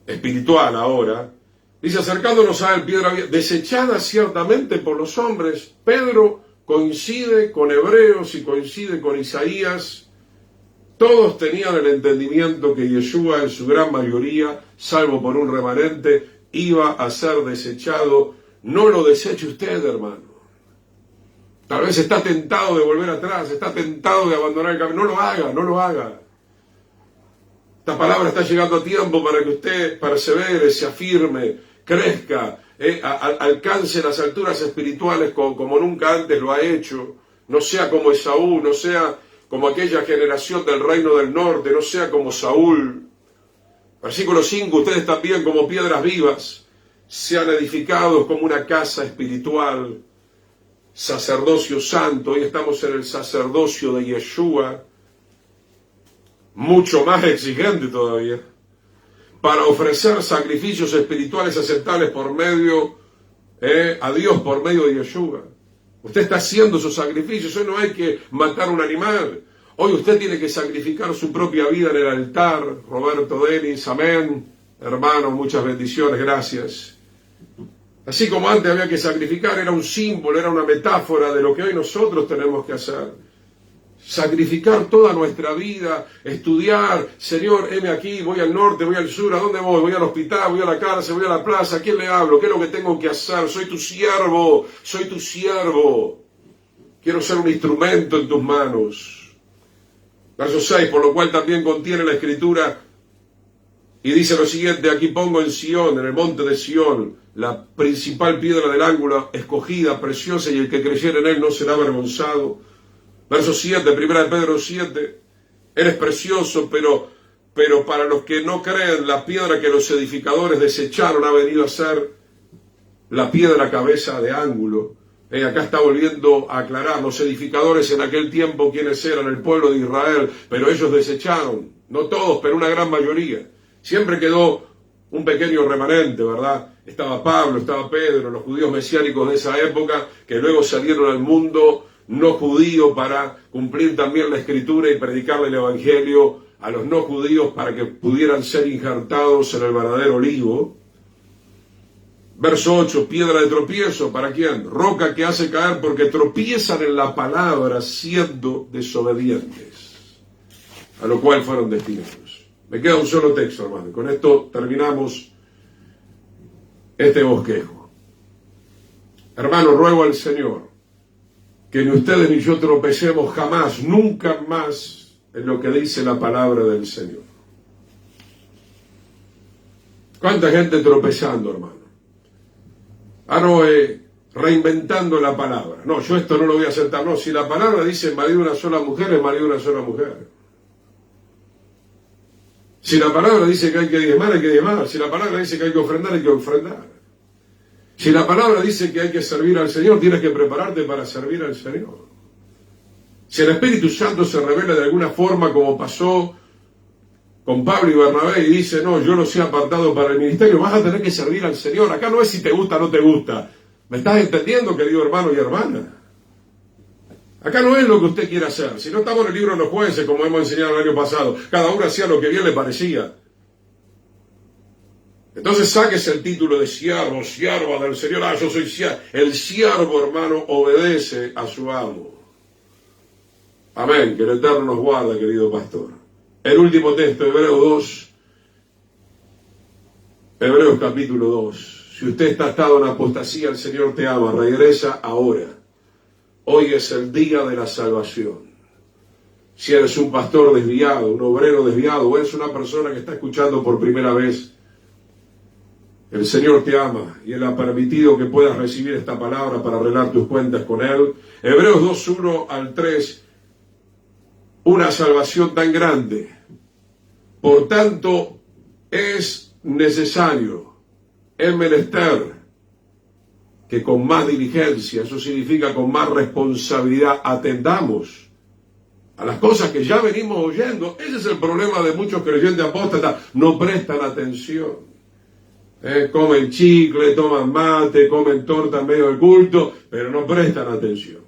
espiritual ahora. Dice, acercándonos a Él, piedra desechada ciertamente por los hombres. Pedro coincide con Hebreos y coincide con Isaías. Todos tenían el entendimiento que Yeshua, en su gran mayoría, salvo por un remanente, iba a ser desechado. No lo deseche usted, hermano. Tal vez está tentado de volver atrás, está tentado de abandonar el camino. No lo haga, no lo haga. Esta palabra está llegando a tiempo para que usted persevere, se afirme, crezca, alcance las alturas espirituales como nunca antes lo ha hecho. No sea como Esaú, no sea como aquella generación del reino del norte, no sea como Saúl. Versículo 5, ustedes también como piedras vivas sean edificados como una casa espiritual, sacerdocio santo. Hoy estamos en el sacerdocio de Yeshua, mucho más exigente todavía, para ofrecer sacrificios espirituales aceptables por medio a Dios por medio de Yeshua. Usted está haciendo sus sacrificios. Hoy no hay que matar un animal. Hoy usted tiene que sacrificar su propia vida en el altar. Roberto Denis, amén. Hermano, muchas bendiciones, gracias. Así como antes había que sacrificar, era un símbolo, era una metáfora de lo que hoy nosotros tenemos que hacer. Sacrificar toda nuestra vida, estudiar, Señor, heme aquí, voy al norte, voy al sur, ¿a dónde voy? Voy al hospital, voy a la cárcel, voy a la plaza, ¿a quién le hablo? ¿Qué es lo que tengo que hacer? Soy tu siervo, soy tu siervo. Quiero ser un instrumento en tus manos. Verso 6, por lo cual también contiene la Escritura, y dice lo siguiente, aquí pongo en Sión, en el monte de Sión, la principal piedra del ángulo, escogida, preciosa, y el que creyere en él no será avergonzado. Verso 7, 1 de Pedro 7, eres precioso, pero para los que no creen, la piedra que los edificadores desecharon ha venido a ser la piedra cabeza de ángulo. Acá está volviendo a aclarar, los edificadores en aquel tiempo, quienes eran el pueblo de Israel, pero ellos desecharon, no todos, pero una gran mayoría. Siempre quedó un pequeño remanente, ¿verdad? Estaba Pablo, estaba Pedro, los judíos mesiánicos de esa época, que luego salieron al mundo no judío para cumplir también la Escritura y predicarle el Evangelio a los no judíos para que pudieran ser injertados en el verdadero olivo. Verso 8, piedra de tropiezo, ¿para quién? Roca que hace caer porque tropiezan en la palabra siendo desobedientes, a lo cual fueron destinados. Me queda un solo texto, hermano, con esto terminamos este bosquejo. Hermano, ruego al Señor que ni ustedes ni yo tropecemos jamás, nunca más, en lo que dice la palabra del Señor. ¿Cuánta gente tropezando, hermano? Reinventando la palabra. No, yo esto no lo voy a aceptar. No, si la palabra dice marido de una sola mujer, es marido de una sola mujer. Si la palabra dice que hay que diezmar, hay que diezmar. Si la palabra dice que hay que ofrendar, hay que ofrendar. Si la palabra dice que hay que servir al Señor, tienes que prepararte para servir al Señor. Si el Espíritu Santo se revela de alguna forma, como pasó con Pablo y Bernabé, y dice, no, yo los he apartado para el ministerio, vas a tener que servir al Señor. Acá no es si te gusta o no te gusta. ¿Me estás entendiendo, querido hermano y hermana? Acá no es lo que usted quiere hacer. Si no estamos en el libro de los jueces, como hemos enseñado el año pasado, cada uno hacía lo que bien le parecía. Entonces sáquese el título de siervo, sierva del Señor. Yo soy siervo. El siervo, hermano, obedece a su amo. Amén. Que el Eterno nos guarda, querido pastor. El último texto, Hebreos 2. Hebreos capítulo 2. Si usted está atado en apostasía, el Señor te ama. Regresa ahora. Hoy es el día de la salvación. Si eres un pastor desviado, un obrero desviado, o eres una persona que está escuchando por primera vez, el Señor te ama y Él ha permitido que puedas recibir esta palabra para arreglar tus cuentas con Él. Hebreos 2, 1 al 3. Una salvación tan grande. Por tanto, es necesario, es menester, que con más diligencia, eso significa con más responsabilidad, atendamos a las cosas que ya venimos oyendo. Ese es el problema de muchos creyentes apóstatas, no prestan atención. Comen chicle, toman mate, comen torta en medio del culto, pero no prestan atención.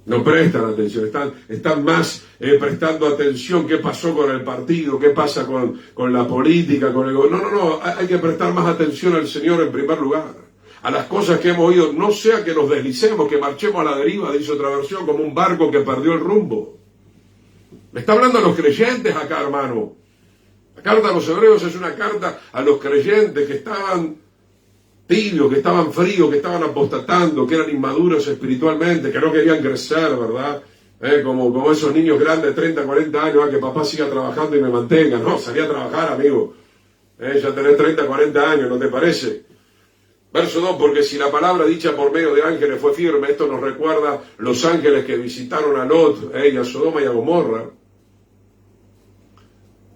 No prestan atención, están más prestando atención qué pasó con el partido, qué pasa con la política, con el gobierno. No, hay que prestar más atención al Señor en primer lugar. A las cosas que hemos oído, no sea que nos deslicemos, que marchemos a la deriva, dice otra versión, como un barco que perdió el rumbo. Me está hablando a los creyentes acá, hermano. La carta a los hebreos es una carta a los creyentes que estaban tibios, que estaban fríos, que estaban apostatando, que eran inmaduros espiritualmente, que no querían crecer, ¿verdad? Como esos niños grandes de 30, 40 años, que papá siga trabajando y me mantenga. No, salí a trabajar, amigo. Ya tenés 30, 40 años, ¿no te parece? Verso 2, porque si la palabra dicha por medio de ángeles fue firme, esto nos recuerda los ángeles que visitaron a Lot, y a Sodoma y a Gomorra.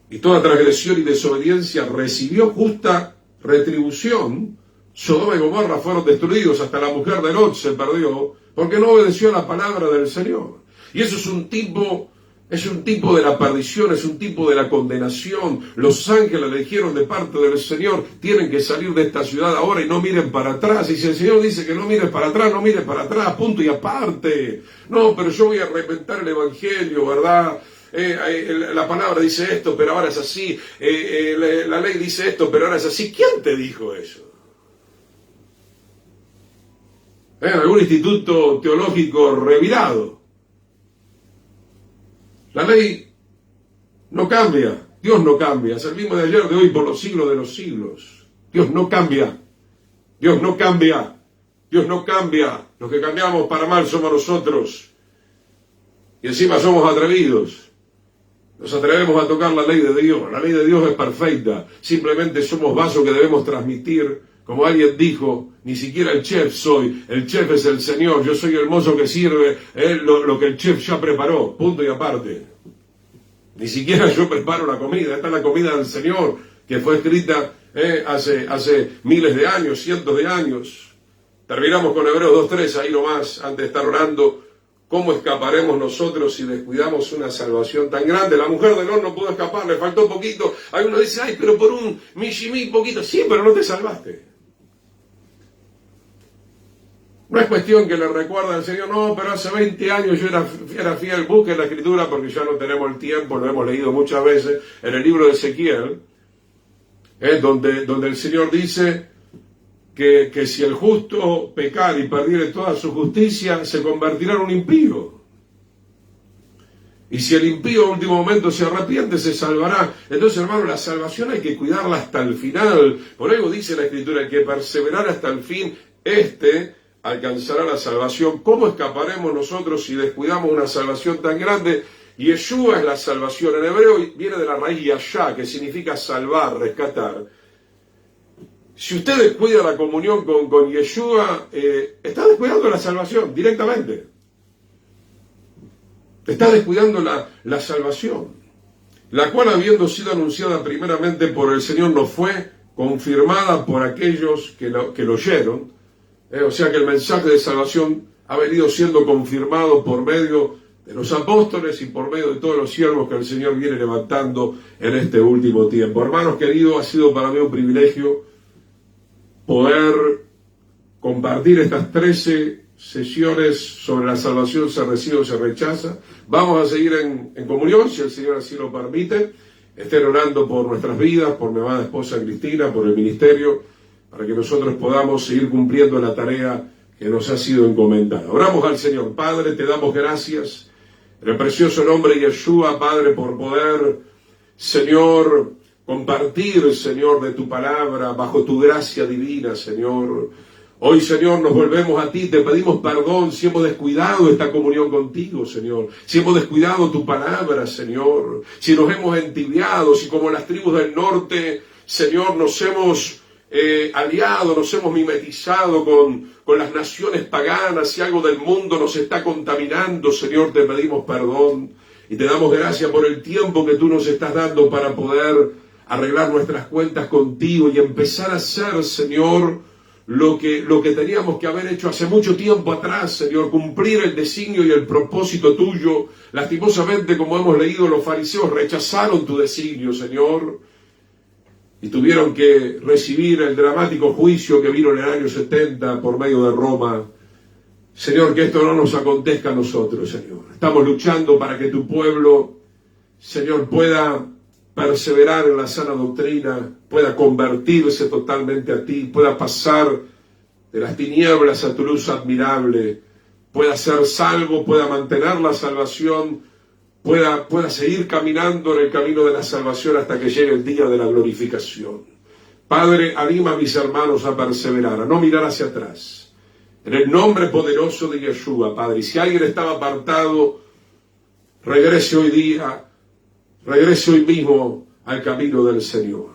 Y toda transgresión y desobediencia recibió justa retribución. Sodoma y Gomorra fueron destruidos, hasta la mujer de Lot se perdió, porque no obedeció a la palabra del Señor. Y eso es un tipo de la perdición, es un tipo de la condenación. Los ángeles le dijeron de parte del Señor, tienen que salir de esta ciudad ahora y no miren para atrás. Y si el Señor dice que no mires para atrás, no mires para atrás, punto y aparte. No, pero yo voy a reventar el Evangelio, ¿verdad? La palabra dice esto, pero ahora es así. La ley dice esto, pero ahora es así. ¿Quién te dijo eso? Algún instituto teológico revirado. La ley no cambia, Dios no cambia, es el mismo de ayer, de hoy, por los siglos de los siglos. Dios no cambia, Dios no cambia, Dios no cambia. Los que cambiamos para mal somos nosotros. Y encima somos atrevidos. Nos atrevemos a tocar la ley de Dios. La ley de Dios es perfecta. Simplemente somos vasos que debemos transmitir. Como alguien dijo, ni siquiera el chef soy. El chef es el Señor. Yo soy el mozo que sirve lo que el chef ya preparó. Punto y aparte. Ni siquiera yo preparo la comida. Esta es la comida del Señor, que fue escrita hace miles de años, cientos de años. Terminamos con Hebreos 2.3, ahí nomás, antes de estar orando. ¿Cómo escaparemos nosotros si descuidamos una salvación tan grande? La mujer de Lot no pudo escapar, le faltó poquito. Hay uno dice, ay, pero por un mishimí poquito. Sí, pero no te salvaste. No es cuestión que le recuerda al Señor, no, pero hace 20 años yo era fiel. Busque la Escritura porque ya no tenemos el tiempo, lo hemos leído muchas veces en el libro de Ezequiel, donde el Señor dice que si el justo pecare y perdiere toda su justicia, se convertirá en un impío. Y si el impío en último momento se arrepiente, se salvará. Entonces, hermano, la salvación hay que cuidarla hasta el final. Por algo dice la Escritura, el que perseverar hasta el fin, alcanzará la salvación. ¿Cómo escaparemos nosotros si descuidamos una salvación tan grande? Yeshua es la salvación. En hebreo viene de la raíz yashá, que significa salvar, rescatar. Si usted descuida la comunión con Yeshua, está descuidando la salvación directamente. Está descuidando la salvación, la cual, habiendo sido anunciada primeramente por el Señor, no fue confirmada por aquellos que lo oyeron. O sea que el mensaje de salvación ha venido siendo confirmado por medio de los apóstoles y por medio de todos los siervos que el Señor viene levantando en este último tiempo. Hermanos queridos, ha sido para mí un privilegio poder compartir estas 13 sesiones sobre la salvación se recibe o se rechaza. Vamos a seguir en comunión, si el Señor así lo permite. Estén orando por nuestras vidas, por mi amada esposa Cristina, por el ministerio, para que nosotros podamos seguir cumpliendo la tarea que nos ha sido encomendada. Oramos al Señor. Padre, te damos gracias en el precioso nombre de Yeshua, Padre, por poder, Señor, compartir, Señor, de tu palabra, bajo tu gracia divina, Señor. Hoy, Señor, nos volvemos a ti, te pedimos perdón si hemos descuidado esta comunión contigo, Señor. Si hemos descuidado tu palabra, Señor. Si nos hemos entibiado, si como las tribus del norte, Señor, nos hemos aliado, nos hemos mimetizado con las naciones paganas, si algo del mundo nos está contaminando, Señor, te pedimos perdón. Y te damos gracias por el tiempo que tú nos estás dando para poder arreglar nuestras cuentas contigo y empezar a hacer, Señor, lo que teníamos que haber hecho hace mucho tiempo atrás, Señor, cumplir el designio y el propósito tuyo. Lastimosamente, como hemos leído, los fariseos rechazaron tu designio, Señor, y tuvieron que recibir el dramático juicio que vino en el año 70 por medio de Roma. Señor, que esto no nos acontezca a nosotros, Señor. Estamos luchando para que tu pueblo, Señor, pueda perseverar en la sana doctrina, pueda convertirse totalmente a ti, pueda pasar de las tinieblas a tu luz admirable, pueda ser salvo, pueda mantener la salvación, pueda seguir caminando en el camino de la salvación hasta que llegue el día de la glorificación. Padre, anima a mis hermanos a perseverar, a no mirar hacia atrás. En el nombre poderoso de Yeshua, Padre, y si alguien estaba apartado, regrese hoy día, regrese hoy mismo al camino del Señor.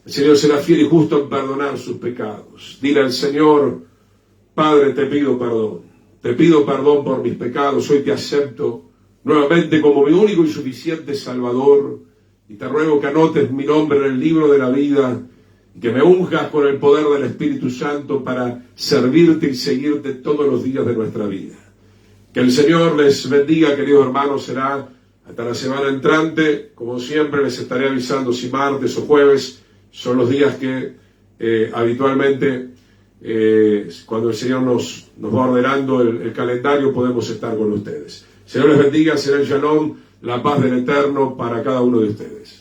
El Señor será fiel y justo en perdonar sus pecados. Dile al Señor, Padre, te pido perdón por mis pecados, hoy te acepto nuevamente como mi único y suficiente Salvador, y te ruego que anotes mi nombre en el libro de la vida, y que me unjas con el poder del Espíritu Santo para servirte y seguirte todos los días de nuestra vida. Que el Señor les bendiga, queridos hermanos. Será hasta la semana entrante. Como siempre, les estaré avisando si martes o jueves son los días que habitualmente, cuando el Señor nos va ordenando el calendario, podemos estar con ustedes. Señor les bendiga, será el Shalom, la paz del Eterno para cada uno de ustedes.